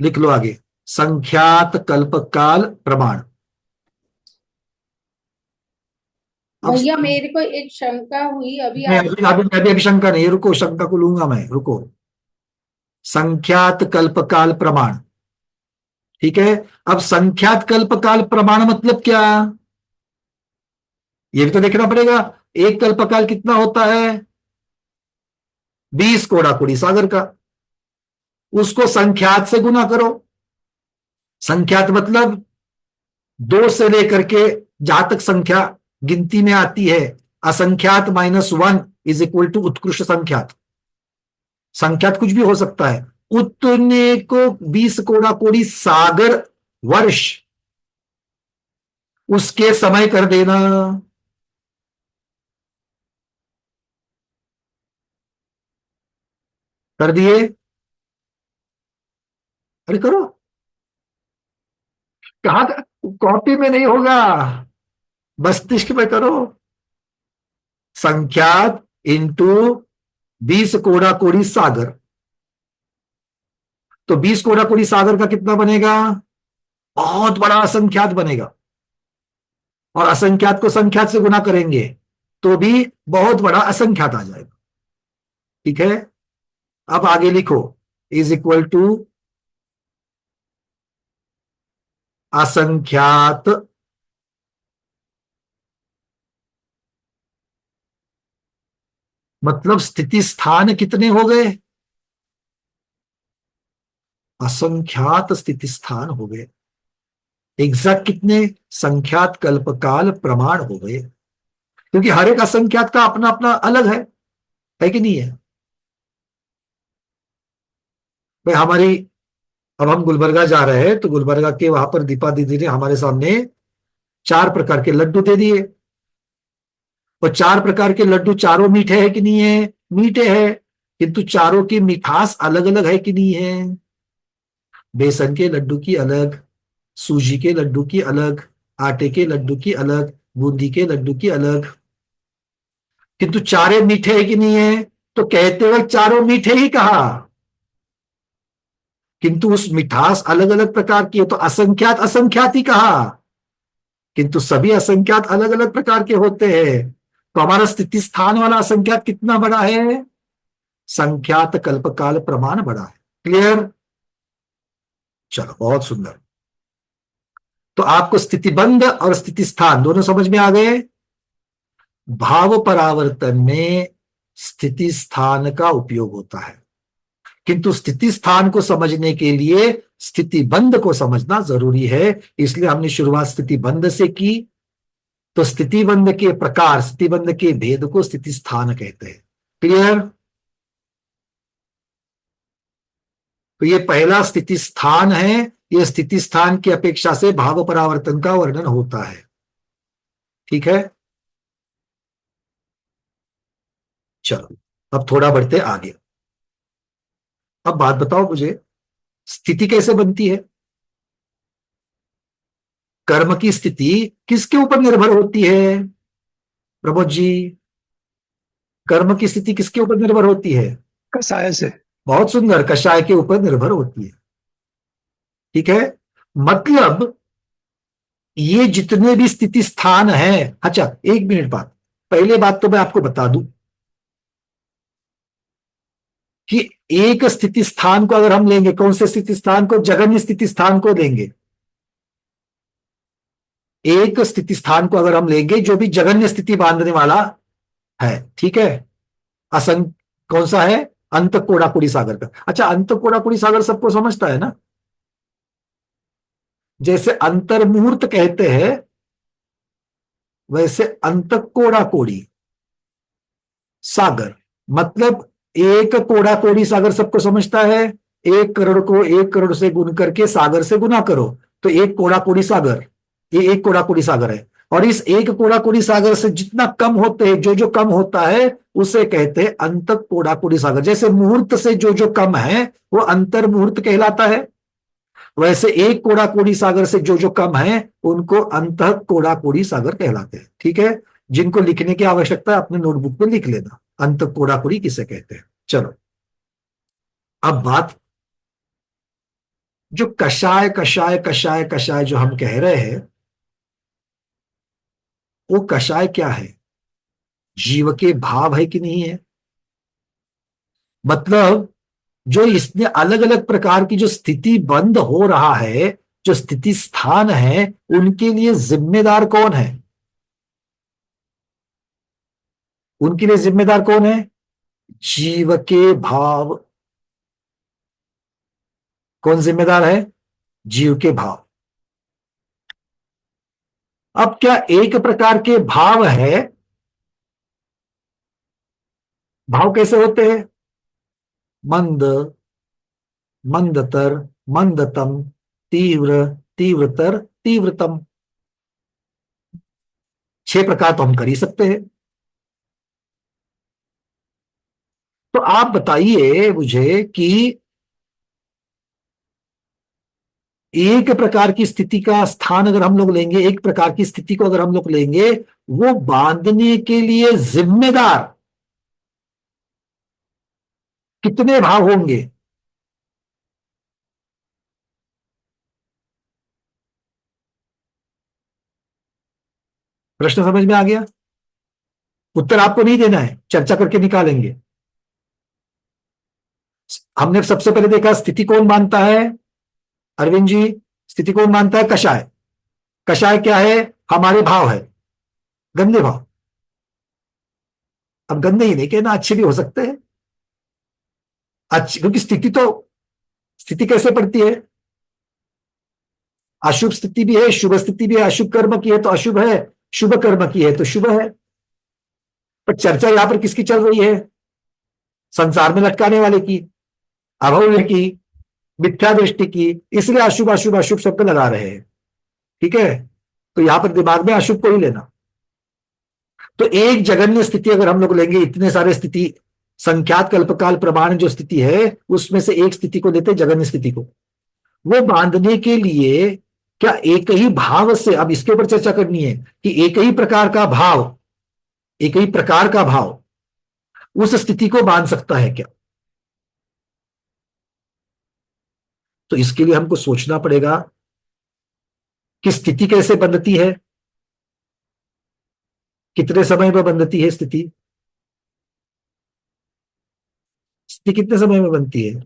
लिख लो आगे, संख्यात कल्पकाल प्रमाण। अब भैया मेरे को एक शंका हुई अभी, मैं आप अभी शंका नहीं, रुको, शंका को लूंगा मैं, रुको। संख्यात कल्पकाल प्रमाण, ठीक है। अब संख्यात कल्पकाल प्रमाण मतलब क्या, ये भी तो देखना पड़ेगा। एक कल्पकाल कितना होता है, 20 कोड़ा कुड़ी सागर का, उसको संख्यात से गुना करो। संख्यात मतलब 2 से लेकर के जहां तक संख्या गिनती में आती है, असंख्यात -1 इज इक्वल टू उत्कृष्ट संख्यात। संख्यात कुछ भी हो सकता है, उतने को 20 कोड़ा कोड़ी सागर वर्ष उसके समय कर देना। कर दिए, अरे करो, कहा, कॉपी में नहीं होगा, मस्तिष्क में करो। संख्यात इंटू 20 कोड़ा कोड़ी सागर, तो 20 कोड़ा कोड़ी सागर का कितना बनेगा, बहुत बड़ा असंख्यात बनेगा। और असंख्यात को संख्यात से गुना करेंगे तो भी बहुत बड़ा असंख्यात आ जाएगा, ठीक है। अब आगे लिखो, इज इक्वल टू असंख्यात मतलब स्थिति स्थान कितने हो गए, असंख्यात स्थिति स्थान हो गए। एग्जैक्ट कितने, संख्यात कल्पकाल प्रमाण हो गए, क्योंकि हर एक असंख्यात का अपना अपना अलग है कि नहीं है भाई। हमारी, अब हम गुलबर्गा जा रहे हैं तो गुलबर्गा के वहां पर दीपा दीदी ने हमारे सामने 4 प्रकार के लड्डू दे दिए, और 4 प्रकार के लड्डू चारों मीठे हैं कि नहीं है, मीठे हैं, किंतु चारों की मिठास अलग अलग है कि नहीं है। बेसन के लड्डू की अलग, सूजी के लड्डू की अलग, आटे के लड्डू की अलग, बूंदी के लड्डू की अलग, किंतु चारे मीठे है कि नहीं है, तो कहते हुए चारों मीठे ही कहा, किंतु उस मिठास अलग अलग प्रकार की है, तो असंख्यात असंख्यात ही कहा, किंतु सभी असंख्यात अलग अलग प्रकार के होते हैं। तो हमारा स्थिति स्थान वाला असंख्यात कितना बड़ा है, संख्यात कल्पकाल प्रमाण बड़ा है। क्लियर, चलो बहुत सुंदर। तो आपको स्थितिबंध और स्थिति स्थान दोनों समझ में आ गए। भाव परावर्तन में स्थिति स्थान का उपयोग होता है, किंतु स्थिति स्थान को समझने के लिए स्थिति बंध को समझना जरूरी है, इसलिए हमने शुरुआत स्थिति बंध से की। तो स्थिति बंध के प्रकार, स्थिति बंध के भेद को स्थिति स्थान कहते हैं। क्लियर, तो ये पहला स्थिति स्थान है, यह स्थिति स्थान की अपेक्षा से भाव परावर्तन का वर्णन होता है, ठीक है। चलो अब थोड़ा बढ़ते आगे। अब बात बताओ मुझे, स्थिति कैसे बनती है, कर्म की स्थिति किसके ऊपर निर्भर होती है, प्रमोद जी, कर्म की स्थिति किसके ऊपर निर्भर होती है, कसाय से। बहुत सुंदर, कषाय के ऊपर निर्भर होती है, ठीक है। मतलब ये जितने भी स्थिति स्थान हैं, अच्छा एक मिनट बात, पहले बात तो मैं आपको बता दूं कि एक स्थिति स्थान को अगर हम लेंगे, कौन से स्थिति स्थान को, जघन्य स्थिति स्थान को लेंगे। एक स्थिति स्थान को अगर हम लेंगे जो भी जघन्य स्थिति बांधने वाला है, ठीक है, कौन सा है, अंत कोड़ाकुड़ी सागर का। अच्छा, अंत कोड़ाकुड़ी सागर सबको समझता है ना। जैसे अंतर्मुहूर्त कहते हैं, वैसे अंत कोड़ाकोड़ी सागर, मतलब एक कोड़ाकोड़ी सागर सबको समझता है। 1 करोड़ को 1 करोड़ से गुण करके सागर से गुना करो तो एक कोड़ाकोड़ी सागर, ये एक कोड़ाकोड़ी सागर है। और इस एक कोड़ाकोड़ी सागर से जितना कम होते हैं, जो जो कम होता है उसे कहते हैं अंत कोड़ाकोड़ी सागर। जैसे मुहूर्त से जो जो कम है वो अंतर मुहूर्त कहलाता है, वैसे एक कोड़ाकोड़ी सागर से जो जो कम है उनको अंत कोड़ाकोड़ी सागर कहलाते हैं। ठीक है, जिनको लिखने की आवश्यकता है अपने नोटबुक में लिख लेना, अंत कोड़ाकोड़ी किसे कहते हैं। चलो, अब बात, जो कषाय कषाय कषाय कषाय जो हम कह रहे हैं, वो कषाय क्या है? जीव के भाव है कि नहीं है? मतलब जो इसने अलग अलग प्रकार की जो स्थिति बंद हो रहा है, जो स्थिति स्थान है, उनके लिए जिम्मेदार कौन है? उनके लिए जिम्मेदार कौन है? जीव के भाव। कौन जिम्मेदार है? जीव के भाव। अब क्या एक प्रकार के भाव है? भाव कैसे होते हैं? मंद, मंदतर, मंदतम, तीव्र, तीव्रतर, तीव्रतम। 6 प्रकार तो हम कर ही सकते हैं। तो आप बताइए मुझे कि एक प्रकार की स्थिति का स्थान अगर हम लोग लेंगे, एक प्रकार की स्थिति को अगर हम लोग लेंगे, वो बांधने के लिए जिम्मेदार कितने भाव होंगे? प्रश्न समझ में आ गया? उत्तर आपको नहीं देना है, चर्चा करके निकालेंगे। हमने सबसे पहले देखा स्थिति कौन मानता है, अरविंद जी। स्थिति कौन मानता है? कषाय। कषाय क्या है? हमारे भाव है, गंदे भाव। अब गंदे ही नहीं कहना, अच्छे भी हो सकते हैं। अच्छी, क्योंकि स्थिति तो, स्थिति कैसे पड़ती है? अशुभ स्थिति भी है, शुभ स्थिति भी है। अशुभ कर्म की है तो अशुभ है, शुभ कर्म की है तो शुभ है। पर चर्चा यहां पर किसकी चल रही है? संसार में लटकाने वाले की, अभव्य की, मिथ्या दृष्टि की। इसलिए अशुभ अशुभ अशुभ शब्द लगा रहे हैं। ठीक है, तो यहां पर दिमाग में अशुभ को ही लेना। तो एक जघन्य स्थिति अगर हम लोग लेंगे, इतने सारे स्थिति, संख्यात कल्पकाल प्रमाण जो स्थिति है उसमें से एक स्थिति को लेते, जघन्य स्थिति को, वो बांधने के लिए क्या एक ही भाव से, अब इसके ऊपर चर्चा करनी है कि एक ही प्रकार का भाव, एक ही प्रकार का भाव उस स्थिति को बांध सकता है क्या? तो इसके लिए हमको सोचना पड़ेगा कि स्थिति कैसे बंधती है, कितने समय में बंधती है स्थिति, स्थिति कितने समय में बनती है?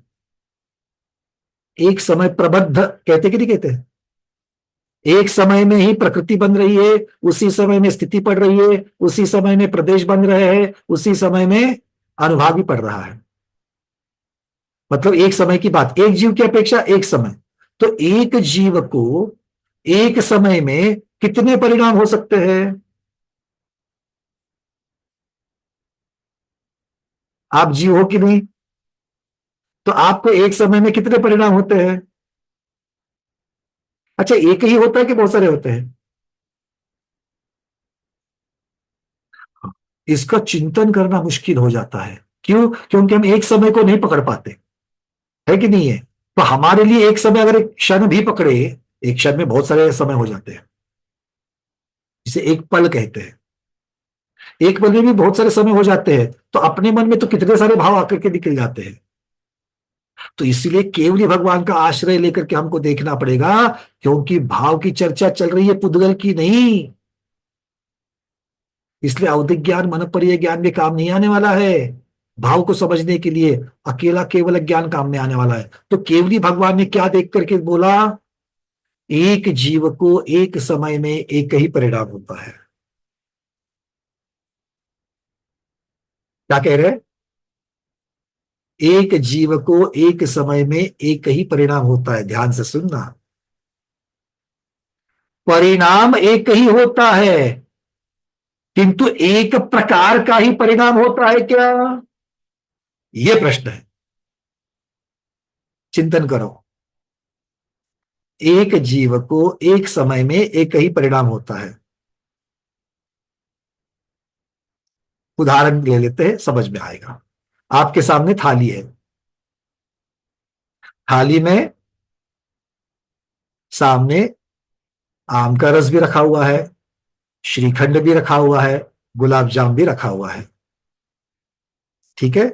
एक समय प्रबद्ध कहते कि नहीं कहते? एक समय में ही प्रकृति बन रही है, उसी समय में स्थिति पड़ रही है, उसी समय में प्रदेश बन रहे हैं, उसी समय में अनुभाग भी पड़ रहा है। मतलब एक समय की बात, एक जीव की अपेक्षा एक समय। तो एक जीव को एक समय में कितने परिणाम हो सकते हैं? आप जीव हो कि नहीं? तो आपको एक समय में कितने परिणाम होते हैं? अच्छा, एक ही होता है कि बहुत सारे होते हैं? इसका चिंतन करना मुश्किल हो जाता है। क्यों? क्योंकि हम एक समय को नहीं पकड़ पाते, है कि नहीं है? तो हमारे लिए एक समय, अगर एक क्षण भी पकड़े, एक क्षण में बहुत सारे समय हो जाते हैं, जिसे एक पल कहते हैं। एक पल में भी बहुत सारे समय हो जाते हैं, तो अपने मन में तो कितने सारे भाव आकर के निकल जाते हैं। तो इसीलिए केवली भगवान का आश्रय लेकर के हमको देखना पड़ेगा, क्योंकि भाव की चर्चा चल रही है, पुद्गल की नहीं। इसलिए अवधिक ज्ञान, मनःपरीय ज्ञान भी काम नहीं आने वाला है। भाव को समझने के लिए अकेला केवल ज्ञान काम में आने वाला है। तो केवली भगवान ने क्या देख करके बोला? एक जीव को एक समय में एक ही परिणाम होता है। क्या कह रहे हैं? एक जीव को एक समय में एक ही परिणाम होता है। ध्यान से सुनना, परिणाम एक ही होता है, किंतु एक प्रकार का ही परिणाम होता है क्या? यह प्रश्न है, चिंतन करो। एक जीव को एक समय में एक ही परिणाम होता है। उदाहरण ले लेते हैं, समझ में आएगा। आपके सामने थाली है, थाली में सामने आम का रस भी रखा हुआ है, श्रीखंड भी रखा हुआ है, गुलाब जाम भी रखा हुआ है। ठीक है,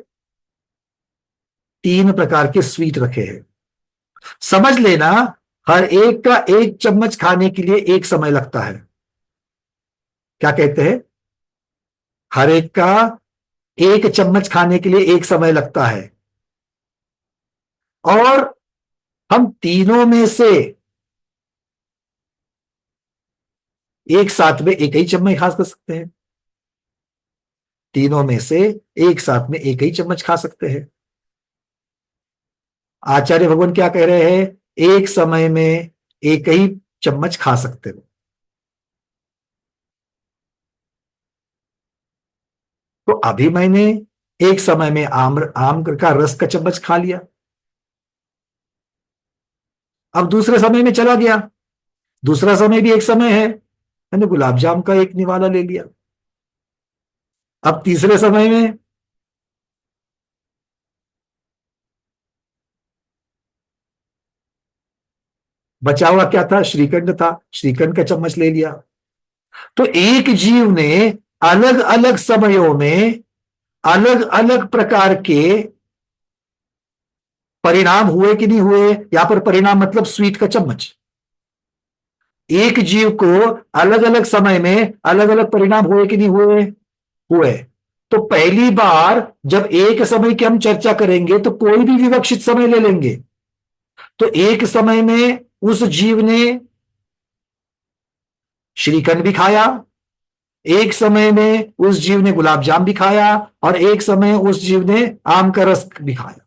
3 प्रकार के स्वीट रखे हैं। समझ लेना, हर एक का 1 चम्मच खाने के लिए एक समय लगता है। क्या कहते हैं? हर एक का 1 चम्मच खाने के लिए एक समय लगता है, और हम तीनों में से एक साथ में एक ही चम्मच खा सकते हैं। तीनों में से एक साथ में एक ही चम्मच खा सकते हैं। आचार्य भगवान क्या कह रहे हैं? एक समय में एक ही चम्मच खा सकते हो। तो अभी मैंने एक समय में आम का रस का चम्मच खा लिया, अब दूसरे समय में चला गया, दूसरा समय भी एक समय है, मैंने गुलाब जाम का एक निवाला ले लिया। अब तीसरे समय में बचा हुआ क्या था? श्रीखंड था, श्रीखंड का चम्मच ले लिया। तो एक जीव ने अलग अलग समयों में अलग अलग प्रकार के परिणाम हुए कि नहीं हुए? यहां पर परिणाम मतलब स्वीट का चम्मच। एक जीव को अलग अलग समय में अलग अलग परिणाम हुए कि नहीं हुए? हुए। तो पहली बार जब एक समय की हम चर्चा करेंगे तो कोई भी विवक्षित समय ले लेंगे। तो एक समय में उस जीव ने श्रीखंड भी खाया, एक समय में उस जीव ने गुलाब जाम भी खाया, और एक समय उस जीव ने आम का रस भी खाया।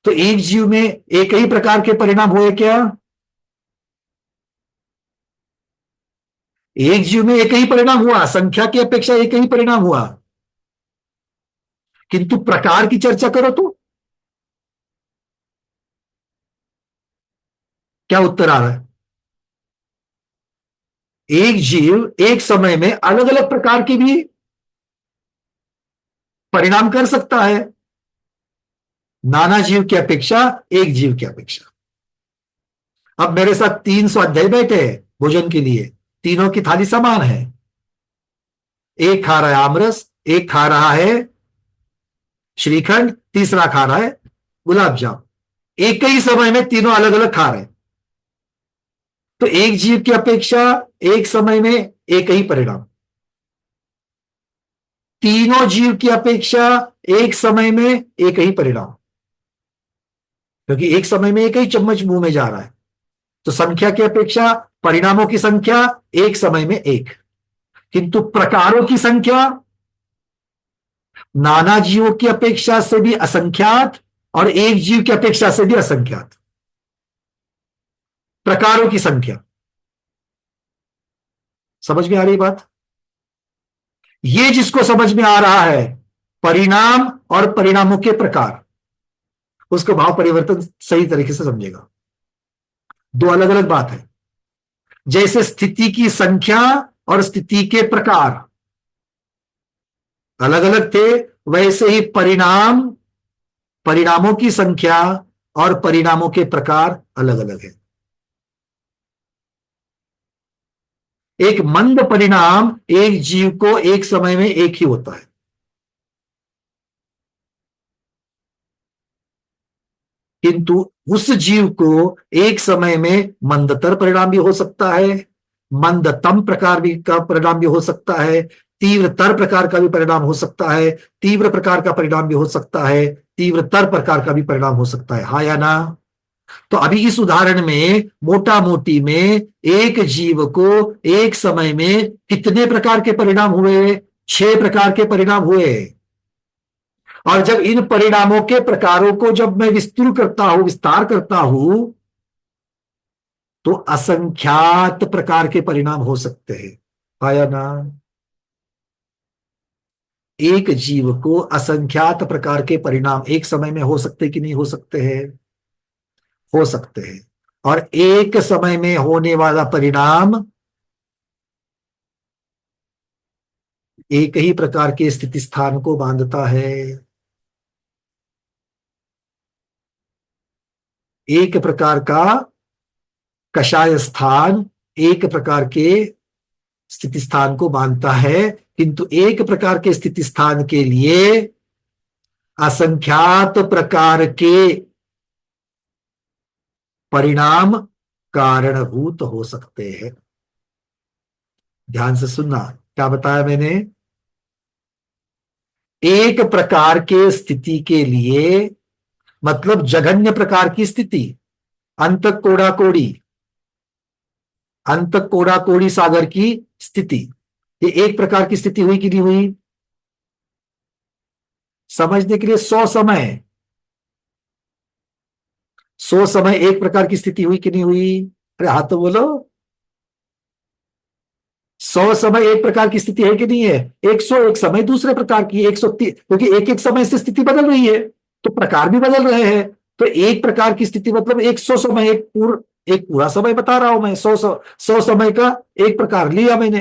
तो एक जीव में एक ही प्रकार के परिणाम हुए क्या? एक जीव में एक ही परिणाम हुआ, संख्या की अपेक्षा एक ही परिणाम हुआ, किंतु प्रकार की चर्चा करो तो क्या उत्तर आ रहा है? एक जीव एक समय में अलग अलग प्रकार के भी परिणाम कर सकता है, नाना जीव की अपेक्षा एक जीव की अपेक्षा। अब मेरे साथ 3 स्वाध्यायी बैठे हैं भोजन के लिए, तीनों की थाली समान है। एक खा रहा है आमरस, एक खा रहा है श्रीखंड, तीसरा खा रहा है गुलाब जाम। एक ही समय में तीनों अलग अलग खा रहे हैं। तो एक जीव की अपेक्षा एक समय में एक ही परिणाम, तीनों जीव की अपेक्षा एक समय में एक ही परिणाम, क्योंकि एक समय में एक ही चम्मच मुंह में जा रहा है। तो संख्या की अपेक्षा परिणामों की संख्या एक समय में एक, किंतु प्रकारों की संख्या नाना जीवों की अपेक्षा से भी असंख्यात और एक जीव की अपेक्षा से भी असंख्यात। प्रकारों की संख्या, समझ में आ रही बात? ये जिसको समझ में आ रहा है परिणाम और परिणामों के प्रकार, उसको भाव परिवर्तन सही तरीके से समझेगा। 2 अलग अलग बात है। जैसे स्थिति की संख्या और स्थिति के प्रकार अलग अलग थे, वैसे ही परिणामों की संख्या और परिणामों के प्रकार अलग अलग है। एक मंद परिणाम एक जीव को एक समय में एक ही होता है, किंतु उस जीव को एक समय में मंदतर परिणाम भी हो सकता है, मंदतम प्रकार भी का परिणाम भी हो सकता है, तीव्रतर प्रकार का भी परिणाम हो सकता है, तीव्र प्रकार का परिणाम भी हो सकता है, तीव्रतर प्रकार का भी परिणाम हो सकता है। हाँ या ना? तो अभी इस उदाहरण में मोटा मोटी में एक जीव को एक समय में कितने प्रकार के परिणाम हुए? 6 प्रकार के परिणाम हुए। और जब इन परिणामों के प्रकारों को जब मैं विस्तार करता हूं, तो असंख्यात प्रकार के परिणाम हो सकते हैं। आया ना? एक जीव को असंख्यात प्रकार के परिणाम एक समय में हो सकते कि नहीं हो सकते हैं? हो सकते हैं। और एक समय में होने वाला परिणाम एक ही प्रकार के स्थिति स्थान को बांधता है। एक प्रकार का कषाय स्थान एक प्रकार के स्थिति स्थान को बांधता है, किंतु एक प्रकार के स्थिति स्थान के लिए असंख्यात प्रकार के परिणाम कारणभूत हो सकते हैं। ध्यान से सुनना, क्या बताया मैंने? एक प्रकार के स्थिति के लिए, मतलब जघन्य प्रकार की स्थिति, अंतक कोड़ा कोड़ी सागर की स्थिति, ये एक प्रकार की स्थिति हुई कि नहीं हुई? समझने के लिए 100 समय एक प्रकार की स्थिति हुई कि नहीं हुई? अरे हाथ तो बोलो। 100 समय एक प्रकार की स्थिति है कि नहीं है? 101 समय दूसरे प्रकार की, 130, क्योंकि एक एक समय से स्थिति बदल रही है तो प्रकार भी बदल रहे हैं। तो एक प्रकार की स्थिति मतलब 100 समय, एक पूरा समय बता रहा हूं मैं। 100 समय का एक प्रकार लिया मैंने,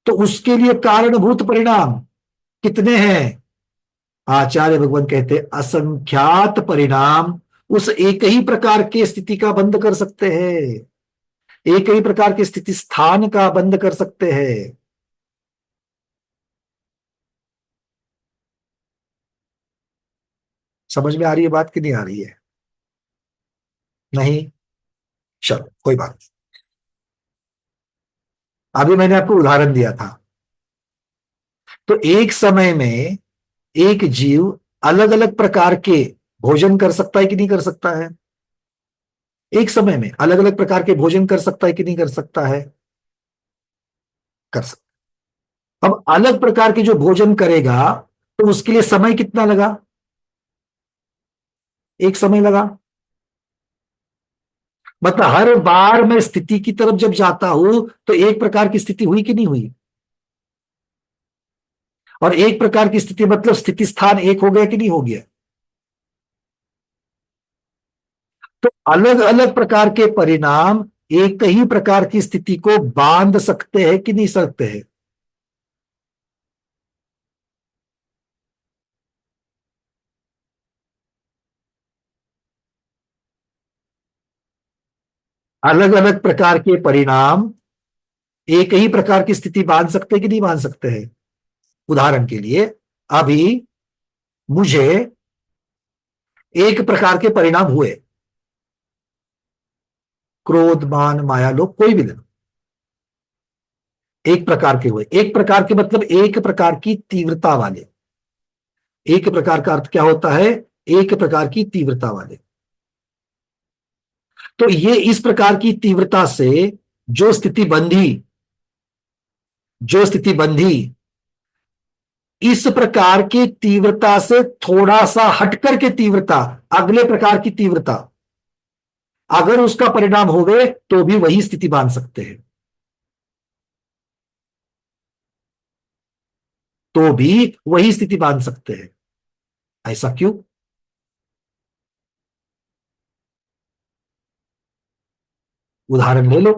तो उसके लिए कारणभूत परिणाम कितने हैं? आचार्य भगवान कहते हैं असंख्यात परिणाम उस एक ही प्रकार के स्थिति का बंद कर सकते हैं, एक ही प्रकार की स्थिति स्थान का बंद कर सकते हैं। समझ में आ रही है बात कि नहीं आ रही है? नहीं? चलो कोई बात नहीं। अभी मैंने आपको उदाहरण दिया था। तो एक समय में एक जीव अलग अलग प्रकार के भोजन कर सकता है कि नहीं कर सकता है? एक समय में अलग अलग प्रकार के भोजन कर सकता है कि नहीं कर सकता है? कर सकता। अब अलग प्रकार के जो भोजन करेगा तो उसके लिए समय कितना लगा? एक समय लगा। मतलब हर बार मैं स्थिति की तरफ जब जाता हूं तो एक प्रकार की स्थिति हुई कि नहीं हुई? और एक प्रकार की स्थिति मतलब स्थिति स्थान एक हो गया कि नहीं हो गया? तो अलग अलग प्रकार के परिणाम एक ही प्रकार की स्थिति को बांध सकते हैं कि नहीं सकते हैं? अलग अलग प्रकार के परिणाम एक ही प्रकार की स्थिति बांध सकते हैं कि नहीं बांध सकते हैं? उदाहरण के लिए, अभी मुझे एक प्रकार के परिणाम हुए, क्रोध मान माया लोभ कोई भी लेना, एक प्रकार के हुए। एक प्रकार के मतलब एक प्रकार की तीव्रता वाले। एक प्रकार का अर्थ क्या होता है? एक प्रकार की तीव्रता वाले। तो ये इस प्रकार की तीव्रता से जो स्थिति बंधी इस प्रकार की तीव्रता से थोड़ा सा हटकर के तीव्रता, अगले प्रकार की तीव्रता, अगर उसका परिणाम हो गए तो भी वही स्थिति बांध सकते हैं, तो भी वही स्थिति बांध सकते हैं। ऐसा क्यों? उदाहरण ले लो।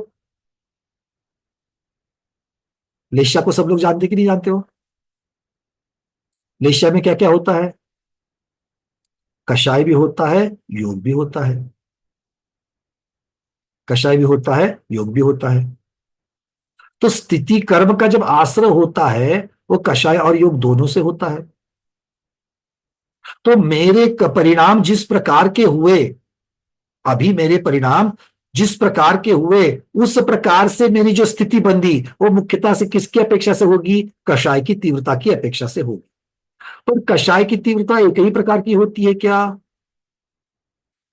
लेशिया को सब लोग जानते कि नहीं जानते हो? लेशिया में क्या क्या होता है? कषाय भी होता है, योग भी होता है। कषाय भी होता है, योग भी होता है। तो स्थिति कर्म का जब आश्रय होता है वो कषाय और योग दोनों से होता है। तो मेरे परिणाम जिस प्रकार के हुए, अभी मेरे परिणाम जिस प्रकार के हुए उस प्रकार से मेरी जो स्थिति बंधी वो मुख्यतः से किसकी अपेक्षा से होगी? कषाय की तीव्रता की अपेक्षा से होगी। पर कषाय की तीव्रता एक ही प्रकार की होती है क्या?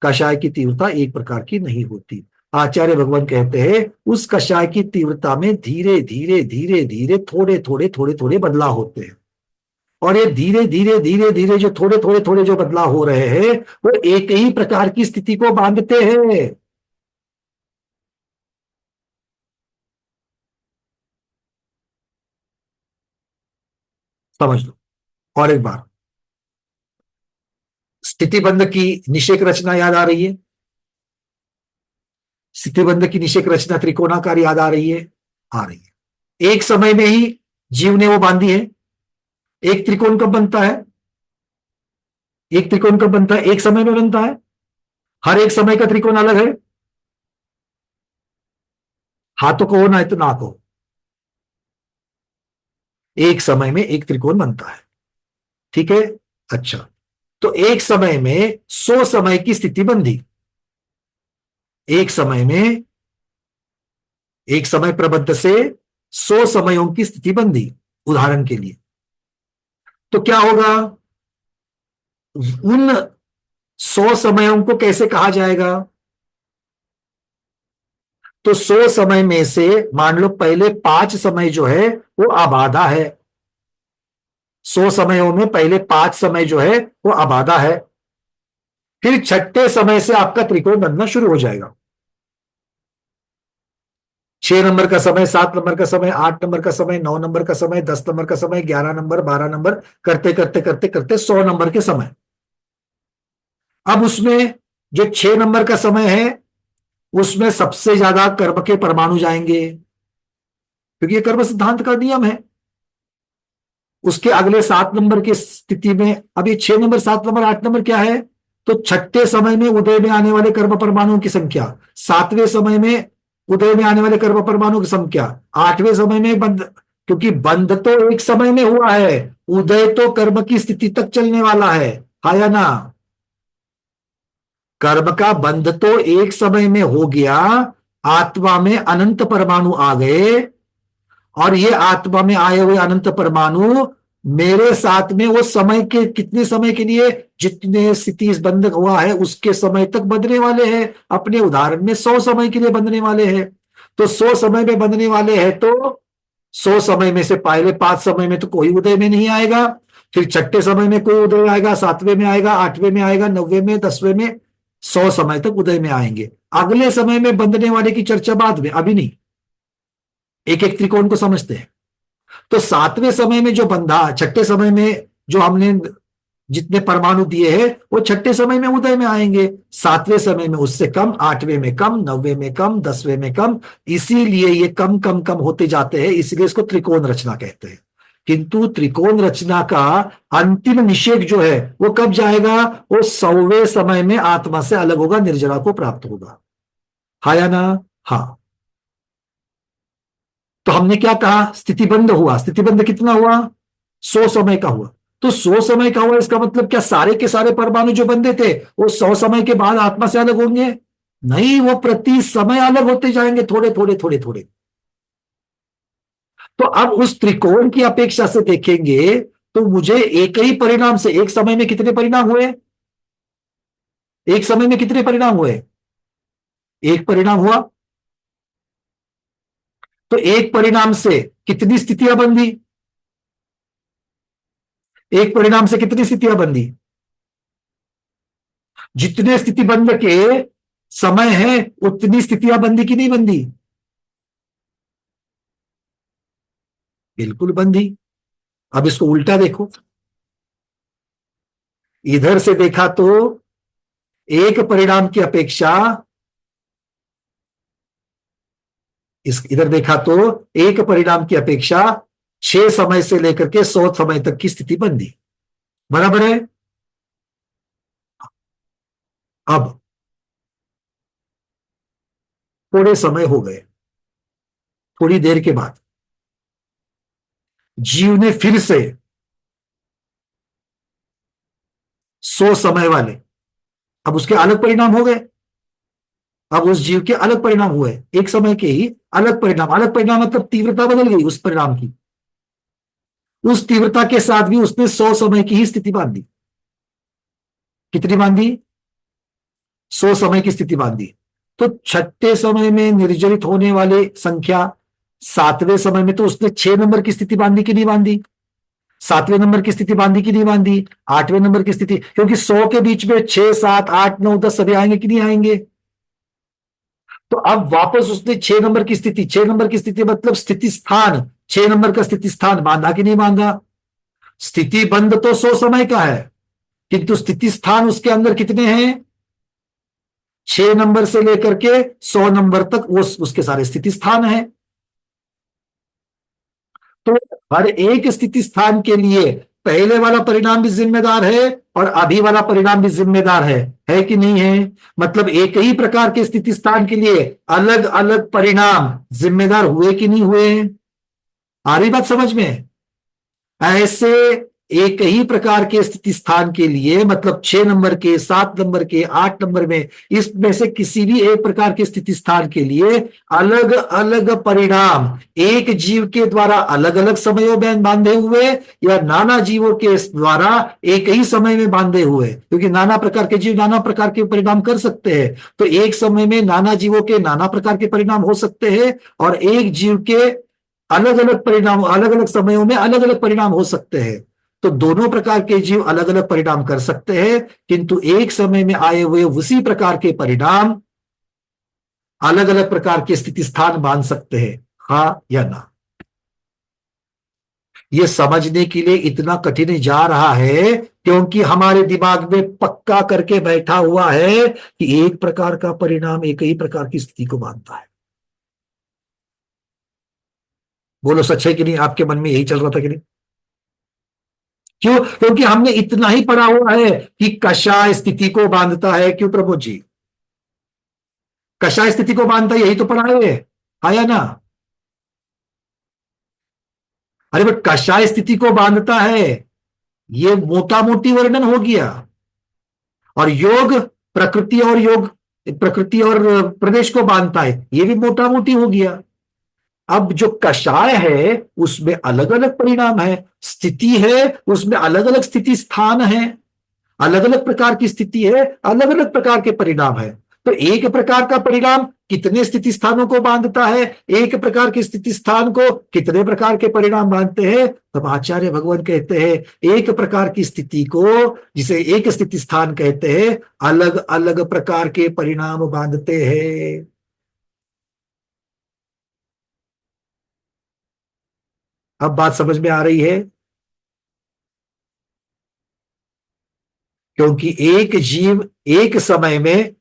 कषाय की तीव्रता एक प्रकार की नहीं होती। आचार्य भगवान कहते हैं उस कषाय की तीव्रता में धीरे धीरे धीरे धीरे थोड़े थोड़े बदलाव होते हैं। और ये धीरे धीरे धीरे धीरे जो थोड़े थोड़े थोड़े जो बदलाव हो रहे हैं वो एक ही प्रकार की स्थिति को बांधते हैं। समझ लो। और एक बार स्थितिबंध की निषेक रचना याद आ रही है? स्थितिबंध की निषेक रचना त्रिकोणाकार याद आ रही है? आ रही है। एक समय में ही जीव ने वो बांधी है। एक त्रिकोण कब बनता है? एक त्रिकोण कब बनता है? एक समय में बनता है। हर एक समय का त्रिकोण अलग है। हाँ तो कहो, ना तो ना कहो। एक समय में एक त्रिकोण बनता है, ठीक है। अच्छा, तो एक समय में 100 समय की स्थिति बंधी। एक समय में, एक समय प्रबंध से 100 समयों की स्थिति बंधी, उदाहरण के लिए। तो क्या होगा? उन 100 समयों को कैसे कहा जाएगा? तो 100 समय में से मान लो पहले 5 समय जो है वो आबादा है। 100 समयों में पहले 5 समय जो है वो आबादा है। फिर छठे समय से आपका त्रिकोण बनना शुरू हो जाएगा। 6 नंबर का समय, 7 नंबर का समय, 8 नंबर का समय, 9 नंबर का समय, 10 नंबर का समय, 11 नंबर, 12 नंबर, करते करते करते करते 100 नंबर के समय। अब उसमें जो 6 नंबर का समय है उसमें सबसे ज्यादा कर्म के परमाणु जाएंगे, क्योंकि ये कर्म सिद्धांत का नियम है। उसके अगले 7 नंबर की स्थिति में, अब ये 6 नंबर, 7 नंबर, 8 नंबर क्या है? तो छठे समय में उदय में आने वाले कर्म परमाणुओं की संख्या, 7वें समय में उदय में आने वाले कर्म परमाणुओं की संख्या, 8वें समय में बंद, क्योंकि बंद तो एक समय में हुआ है, उदय तो कर्म की स्थिति तक चलने वाला है या ना? कर्म का बंध तो एक समय में हो गया, आत्मा में अनंत परमाणु आ गए, और ये आत्मा में आए हुए अनंत परमाणु मेरे साथ में वो समय के, कितने समय के लिए? जितने स्थिति इस बंध हुआ है उसके समय तक बंधने वाले हैं। अपने उदाहरण में 100 समय के लिए बंधने वाले हैं। तो 100 समय में बंधने वाले हैं, तो 100 समय में से पहले 5 समय में तो कोई उदय में नहीं आएगा। फिर छठे समय में कोई उदय आएगा, 7वें में आएगा, 8वें में आएगा, 9वें में, 10वें में, 100 समय तक उदय में आएंगे। अगले समय में बंधने वाले की चर्चा बाद में, अभी नहीं। एक एक त्रिकोण को समझते हैं। तो 7वें समय में जो बंधा, छठे समय में जो हमने जितने परमाणु दिए हैं वो छठे समय में उदय में आएंगे। 7वें समय में उससे कम, 8वें में कम, 9वें में कम, 10वें में कम। इसीलिए ये कम कम कम होते जाते हैं, इसलिए इसको त्रिकोण रचना कहते हैं। किंतु त्रिकोण रचना का अंतिम निषेक जो है वो कब जाएगा? वो 100वें समय में आत्मा से अलग होगा, निर्जरा को प्राप्त होगा। हाँ या ना? हाँ। तो हमने क्या कहा? स्थितिबंध हुआ। स्थितिबंध कितना हुआ? 100 समय का हुआ। तो 100 समय का हुआ, इसका मतलब क्या सारे के सारे परमाणु जो बंधे थे वो 100 समय के बाद आत्मा से अलग होंगे? नहीं, वो प्रति समय अलग होते जाएंगे, थोड़े थोड़े थोड़े थोड़े। तो अब उस त्रिकोण की अपेक्षा से देखेंगे तो मुझे एक ही परिणाम से, एक समय में कितने परिणाम हुए? एक समय में कितने परिणाम हुए? एक परिणाम हुआ। तो एक परिणाम से कितनी स्थितियां बंधी? एक परिणाम से कितनी स्थितियां बंधी? जितने स्थिति बंध के समय है उतनी स्थितियां बंधी की नहीं बंधी? बिल्कुल बंधी। अब इसको उल्टा देखो। इधर से देखा तो एक परिणाम की अपेक्षा, इस इधर देखा तो एक परिणाम की अपेक्षा 6 समय से लेकर के 100 समय तक की स्थिति बंधी। बराबर है? अब थोड़े समय हो गए, थोड़ी देर के बाद जीव ने फिर से 100 समय वाले, अब उसके अलग परिणाम हो गए। अब उस जीव के अलग परिणाम हुए, एक समय के ही अलग परिणाम। अलग परिणाम मतलब तीव्रता बदल गई उस परिणाम की। उस तीव्रता के साथ भी उसने 100 समय की ही स्थिति बांधी। कितनी बांधी? 100 समय की स्थिति बांधी। तो छठे समय में निर्जरित होने वाले संख्या, 7वें समय में तो उसने 6 नंबर की स्थिति बांधी कि नहीं बांधी? 7वें नंबर की स्थिति बांधी कि नहीं बांधी, 8वें नंबर की स्थिति, क्योंकि 100 के बीच में 6, 7, 8, 9, 10 सभी आएंगे कि नहीं आएंगे। तो अब वापस उसने 6 नंबर की स्थिति, 6 नंबर की स्थिति मतलब स्थिति स्थान, 6 नंबर का स्थिति स्थान बांधा कि नहीं बांधा। स्थिति बंध तो 100 समय का है, किंतु स्थिति स्थान उसके अंदर कितने हैं, 6 नंबर से लेकर के 100 नंबर तक वो उसके सारे स्थिति स्थान है। तो हर एक स्थिति स्थान के लिए पहले वाला परिणाम भी जिम्मेदार है और अभी वाला परिणाम भी जिम्मेदार है कि नहीं है। मतलब एक ही प्रकार के स्थिति स्थान के लिए अलग अलग परिणाम जिम्मेदार हुए कि नहीं हुए। आ रही बात समझ में। ऐसे एक ही प्रकार के स्थिति स्थान के लिए मतलब 6 नंबर के, 7 नंबर के, 8 नंबर में, इसमें से किसी भी एक प्रकार के स्थिति स्थान के लिए अलग अलग परिणाम एक जीव के द्वारा अलग अलग समयों में बांधे हुए या नाना जीवों के द्वारा एक ही समय में बांधे हुए, क्योंकि नाना प्रकार के जीव नाना प्रकार के परिणाम कर सकते हैं। तो एक समय में नाना जीवों के नाना प्रकार के परिणाम हो सकते हैं और एक जीव के अलग अलग परिणाम अलग अलग समयों में अलग अलग परिणाम हो सकते हैं। तो दोनों प्रकार के जीव अलग अलग परिणाम कर सकते हैं, किंतु एक समय में आए हुए उसी प्रकार के परिणाम अलग अलग प्रकार के स्थिति स्थान बांध सकते हैं, हाँ या ना। यह समझने के लिए इतना कठिन जा रहा है क्योंकि हमारे दिमाग में पक्का करके बैठा हुआ है कि एक प्रकार का परिणाम एक ही प्रकार की स्थिति को बांधता है। बोलो सच है कि नहीं, आपके मन में यही चल रहा था कि नहीं। क्यों, क्योंकि हमने इतना ही पढ़ा हुआ है कि कषाय स्थिति को बांधता है। क्यों प्रमोद जी, कषाय स्थिति को बांधता है, यही तो पढ़ा है, आया ना। अरे बट कषाय स्थिति को बांधता है ये मोटा मोटी वर्णन हो गया, और योग प्रकृति और योग प्रकृति और प्रदेश को बांधता है ये भी मोटा मोटी हो गया। अब जो कषाय है उसमें अलग अलग परिणाम है, स्थिति है उसमें अलग अलग स्थिति स्थान है, अलग अलग प्रकार की स्थिति है, अलग अलग प्रकार के परिणाम है। तो एक प्रकार का परिणाम कितने स्थिति स्थानों को बांधता है, एक प्रकार के स्थिति स्थान को कितने प्रकार के परिणाम बांधते हैं। तब आचार्य भगवान कहते हैं एक प्रकार की स्थिति को, जिसे एक स्थिति स्थान कहते हैं, अलग अलग प्रकार के परिणाम बांधते हैं। अब बात समझ में आ रही है। क्योंकि एक जीव एक समय में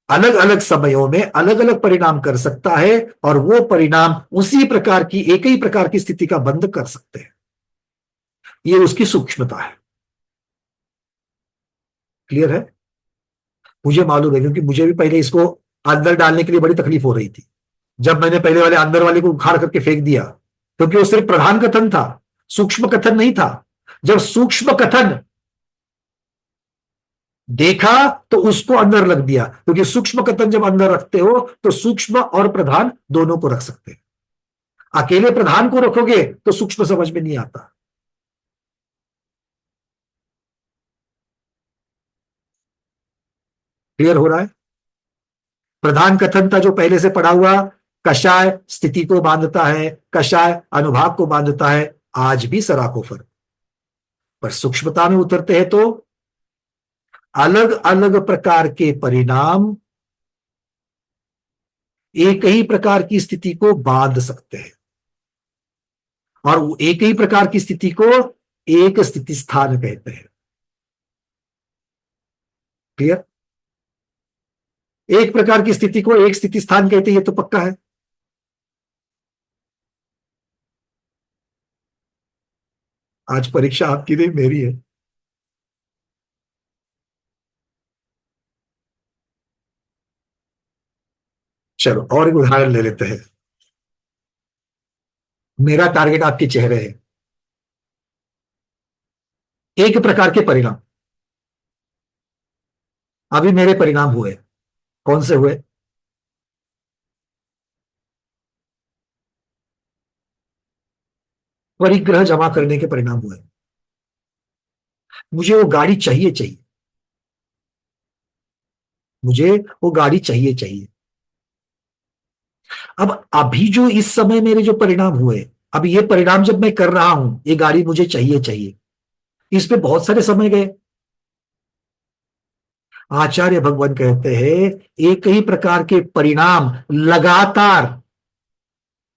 अलग अलग समयों में अलग अलग परिणाम कर सकता है और वो परिणाम उसी प्रकार की एक ही प्रकार की स्थिति का बंध कर सकते हैं। ये उसकी सूक्ष्मता है। क्लियर है। मुझे मालूम है क्योंकि मुझे भी पहले इसको अंदर डालने के लिए बड़ी तकलीफ हो रही थी। जब मैंने पहले वाले अंदर वाले को उखाड़ करके फेंक दिया, क्योंकि वो सिर्फ प्रधान कथन था, सूक्ष्म कथन नहीं था। जब सूक्ष्म कथन देखा तो उसको अंदर रख दिया, क्योंकि सूक्ष्म कथन जब अंदर रखते हो तो सूक्ष्म और प्रधान दोनों को रख सकते हैं। अकेले प्रधान को रखोगे तो सूक्ष्म समझ में नहीं आता। क्लियर हो रहा है। प्रधान कथन था जो पहले से पढ़ा हुआ, कषाय स्थिति को बांधता है, कषाय अनुभाग को बांधता है, आज भी सराखों पर सूक्ष्मता में उतरते हैं तो अलग अलग प्रकार के परिणाम एक ही प्रकार की स्थिति को बांध सकते हैं, और एक ही प्रकार की स्थिति को एक स्थिति स्थान कहते हैं। क्लियर। एक प्रकार की स्थिति को एक स्थिति स्थान कहते हैं, ये तो पक्का है। आज परीक्षा आपकी नहीं मेरी है। चलो और एक उदाहरण ले लेते हैं। मेरा टारगेट आपके चेहरे है। एक प्रकार के परिणाम अभी मेरे परिणाम हुए, कौन से हुए? परिग्रह जमा करने के परिणाम हुए। मुझे वो गाड़ी चाहिए चाहिए, मुझे वो गाड़ी चाहिए चाहिए। अब अभी जो इस समय मेरे जो परिणाम हुए, अब ये परिणाम जब मैं कर रहा हूं, ये गाड़ी मुझे चाहिए चाहिए, इस पे बहुत सारे समय गए। आचार्य भगवान कहते हैं एक ही प्रकार के परिणाम लगातार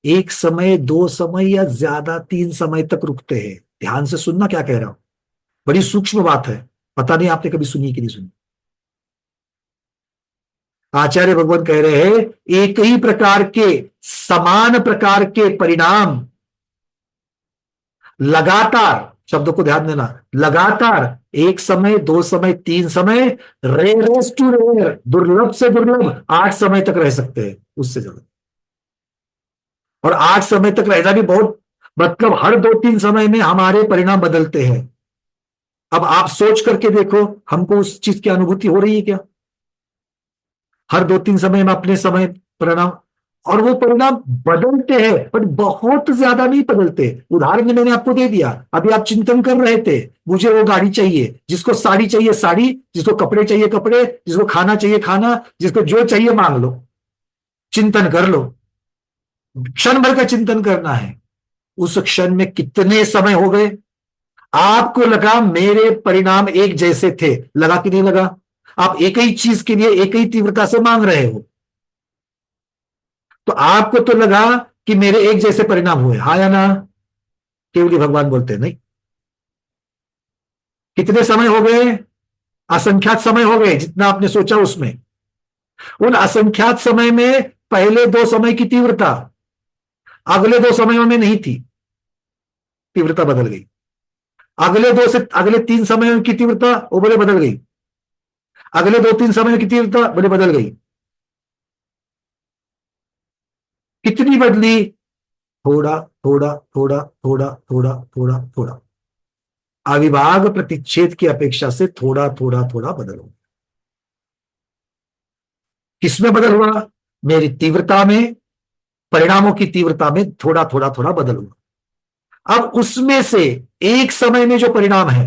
एक समय, दो समय या ज्यादा 3 समय तक रुकते हैं। ध्यान से सुनना क्या कह रहा हूं, बड़ी सूक्ष्म बात है, पता नहीं आपने कभी सुनी कि नहीं सुनी। आचार्य भगवान कह रहे हैं एक ही प्रकार के समान प्रकार के परिणाम लगातार, शब्दों को ध्यान देना, लगातार एक समय, दो समय, 3 समय, रेयरेस्ट टू रेयर, दुर्लभ से दुर्लभ 8 समय तक रह सकते हैं, उससे ज्यादा। और 8 समय तक रहना भी बहुत, मतलब हर 2-3 समय में हमारे परिणाम बदलते हैं। अब आप सोच करके देखो, हमको उस चीज की अनुभूति हो रही है क्या? हर 2-3 समय में अपने समय परिणाम, और वो परिणाम बदलते हैं, पर बहुत ज्यादा नहीं बदलते। उदाहरण मैंने आपको दे दिया, अभी आप चिंतन कर रहे थे, मुझे वो गाड़ी चाहिए, जिसको साड़ी चाहिए साड़ी, जिसको कपड़े चाहिए कपड़े, जिसको खाना चाहिए खाना, जिसको जो चाहिए मांग लो, चिंतन कर लो। क्षण भर का चिंतन करना है। उस क्षण में कितने समय हो गए? आपको लगा मेरे परिणाम एक जैसे थे, लगा कि नहीं लगा? आप एक ही चीज के लिए एक ही तीव्रता से मांग रहे हो, तो आपको तो लगा कि मेरे एक जैसे परिणाम हुए, हाँ या ना? केवली भगवान बोलते हैं नहीं। कितने समय हो गए? असंख्यात समय हो गए, जितना आपने सोचा उसमें। उन असंख्यात समय में पहले 2 समय की तीव्रता अगले 2 समयों में नहीं थी, तीव्रता बदल गई। अगले 2 से अगले 3 समयों की तीव्रता वो बोले बदल गई, अगले 2-3 समयों की तीव्रता बोले बदल गई। कितनी बदली? थोड़ा थोड़ा थोड़ा थोड़ा थोड़ा थोड़ा थोड़ा, अविभाग प्रतिच्छेद की अपेक्षा से थोड़ा थोड़ा थोड़ा बदल हुआ। किसमें बदल हुआ? मेरी तीव्रता में, परिणामों की तीव्रता में थोड़ा थोड़ा थोड़ा बदल हुआ। अब उसमें से एक समय में जो परिणाम है,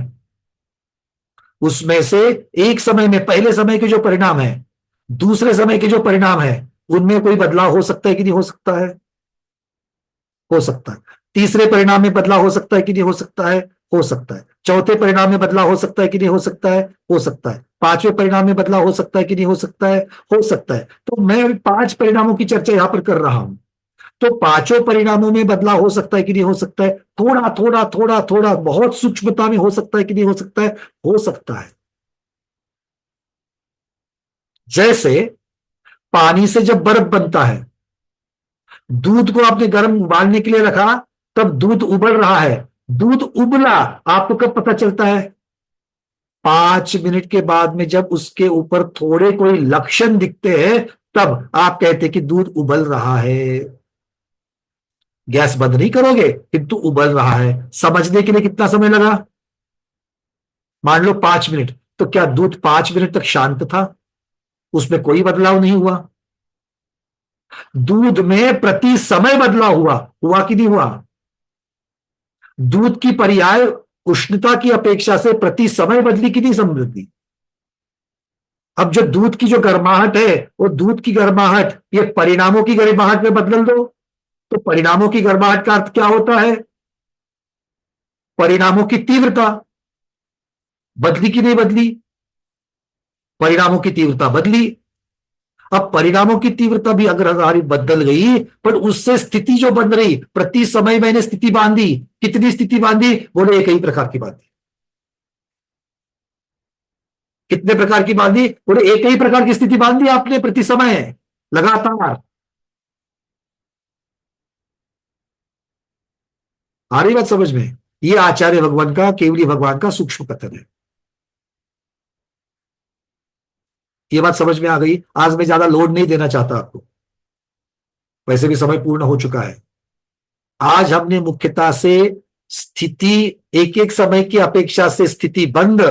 उसमें से एक समय में पहले समय के जो परिणाम है, दूसरे समय के जो परिणाम है, उनमें कोई बदलाव हो सकता है कि नहीं हो सकता है? हो सकता है। तीसरे परिणाम में बदलाव हो सकता है कि नहीं हो सकता है? हो सकता है। चौथे परिणाम में बदलाव हो सकता है कि नहीं हो सकता है? हो सकता है। पांचवें परिणाम में बदलाव हो सकता है कि नहीं हो सकता है? हो सकता है। तो मैं अभी 5 परिणामों की चर्चा यहां पर कर रहा हूं, तो पांचों परिणामों में बदलाव हो सकता है कि नहीं हो सकता है? थोड़ा थोड़ा थोड़ा थोड़ा, बहुत सूक्ष्मता में हो सकता है कि नहीं हो सकता है? हो सकता है। जैसे पानी से जब बर्फ बनता है, दूध को आपने गर्म उबालने के लिए रखा, तब दूध उबल रहा है, दूध उबला, आपको कब पता चलता है? 5 मिनट के बाद में, जब उसके ऊपर थोड़े कोई लक्षण दिखते हैं, तब आप कहते हैं कि दूध उबल रहा है। गैस बंद नहीं करोगे किंतु उबल रहा है। समझने के लिए कितना समय लगा? मान लो 5 मिनट, तो क्या दूध 5 मिनट तक शांत था? उसमें कोई बदलाव नहीं हुआ। दूध में प्रति समय बदलाव हुआ, हुआ कि नहीं हुआ? दूध की पर्याय उष्णता की अपेक्षा से प्रति समय बदली कि नहीं बदली? अब जो दूध की जो गर्माहट है, वो दूध की गर्माहट ये परिणामों की गर्माहट में बदल दो, तो परिणामों की गर्माहट का अर्थ क्या होता है? परिणामों की तीव्रता बदली कि नहीं बदली? परिणामों की तीव्रता बदली। अब परिणामों की तीव्रता भी अगर हमारी बदल गई, पर उससे स्थिति जो बन रही, प्रति समय मैंने स्थिति बांधी, कितनी स्थिति बांधी? बोले एक ही प्रकार की बांधी। कितने प्रकार की बांधी? बोले एक ही प्रकार की स्थिति बांधी आपने प्रति समय, लगातार। आ रही बात समझ में? ये आचार्य भगवान का, केवली भगवान का सूक्ष्म कथन है। ये बात समझ में आ गई? आज मैं ज्यादा लोड नहीं देना चाहता आपको, वैसे भी समय पूर्ण हो चुका है। आज हमने मुख्यतः से स्थिति, एक एक समय की अपेक्षा से स्थिति बंद,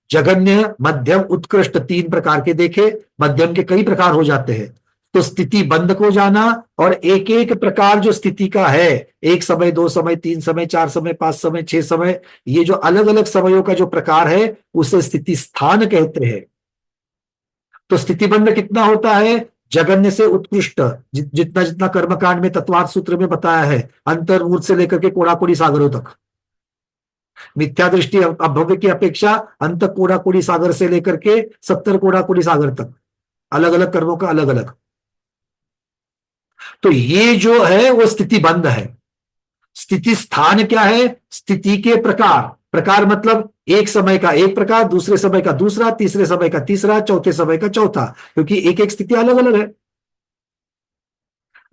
जघन्य, मध्यम, उत्कृष्ट 3 प्रकार के देखे। मध्यम के कई प्रकार हो जाते हैं, तो स्थिति बंद को जाना, और एक एक प्रकार जो स्थिति का है, 1 समय, 2 समय, 3 समय, 4 समय, 5 समय, 6 समय, ये जो अलग अलग समयों का जो प्रकार है, उसे स्थिति स्थान कहते हैं। तो स्थिति बंद कितना होता है? जगन्य से उत्कृष्ट, जितना जितना कर्मकांड में तत्वार्थ सूत्र में बताया है, अंतर्मूर्त से लेकर के कोड़ाकोड़ी सागरों तक। मिथ्या दृष्टि अभव्य की अपेक्षा अंत कोड़ाकोड़ी सागर से लेकर के 70 कोड़ाकोड़ी सागर तक, अलग अलग कर्मों का अलग अलग। तो ये जो है वो स्थिति बंध है। स्थिति स्थान क्या है? स्थिति के प्रकार। प्रकार मतलब एक समय का एक प्रकार, दूसरे समय का दूसरा, तीसरे समय का तीसरा, चौथे समय का चौथा, क्योंकि एक एक स्थिति अलग अलग है।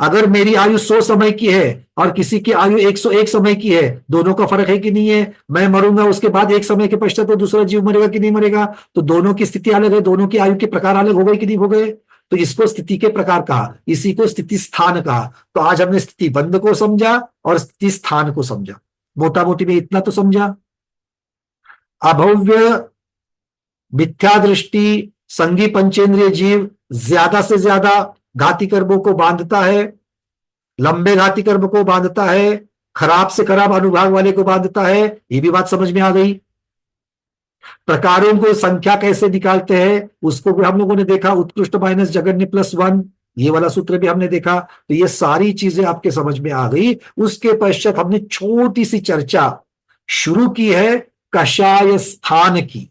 अगर मेरी आयु 100 समय की है और किसी की आयु 101 समय की है, दोनों का फर्क है कि नहीं है? मैं मरूंगा, उसके बाद एक समय के पश्चात तो दूसरा जीव मरेगा कि नहीं मरेगा? तो दोनों की स्थिति अलग है, दोनों की आयु के प्रकार अलग हो गए कि नहीं हो गए? तो इसको स्थिति के प्रकार कहा, इसी को स्थिति स्थान कहा। तो आज हमने स्थिति बंध को समझा और स्थिति स्थान को समझा। मोटा मोटी में इतना तो समझा। अभव्य, मिथ्या दृष्टि, संगी पंचेंद्रिय जीव ज्यादा से ज्यादा घाती कर्मों को बांधता है, लंबे घाती कर्म को बांधता है, खराब से खराब अनुभाग वाले को बांधता है। ये भी बात समझ में आ गई। प्रकारों को संख्या कैसे निकालते हैं उसको भी हम लोगों ने देखा, उत्कृष्ट माइनस जगन्य +1, ये वाला सूत्र भी हमने देखा। तो ये सारी चीजें आपके समझ में आ गई। उसके पश्चात हमने छोटी सी चर्चा शुरू की है कषाय स्थान की।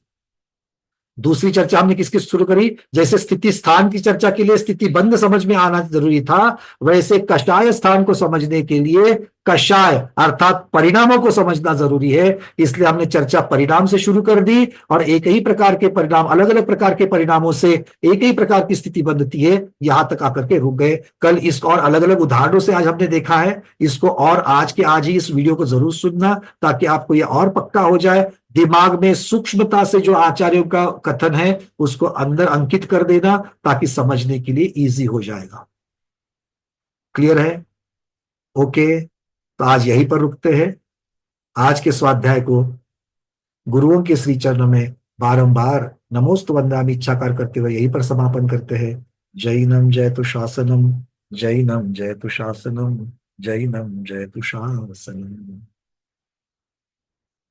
दूसरी चर्चा हमने किसकी शुरू करी? जैसे स्थिति स्थान की चर्चा के लिए स्थिति बंध समझ में आना जरूरी था, वैसे कषाय स्थान को समझने के लिए कषाय अर्थात परिणामों को समझना जरूरी है। इसलिए हमने चर्चा परिणाम से शुरू कर दी और एक ही प्रकार के परिणाम, अलग अलग प्रकार के परिणामों से एक ही प्रकार की स्थिति बनती है, यहां तक आकर के रुक गए। कल इसको और अलग अलग उदाहरणों से आज हमने देखा है। इसको और आज के आज ही इस वीडियो को जरूर सुनना ताकि आपको यह और पक्का हो जाए। दिमाग में सूक्ष्मता से जो आचार्यों का कथन है उसको अंदर अंकित कर देना ताकि समझने के लिए इजी हो जाएगा। क्लियर है? ओके, तो आज यहीं पर रुकते हैं। आज के स्वाध्याय को गुरुओं के श्री चरणों में बारंबार नमोस्तु वंदामि इच्छाकार करते हुए यहीं पर समापन करते हैं। जैनम जयतु शासनम, जैनम जयतु शासनम, जैनम जयतु शासनम।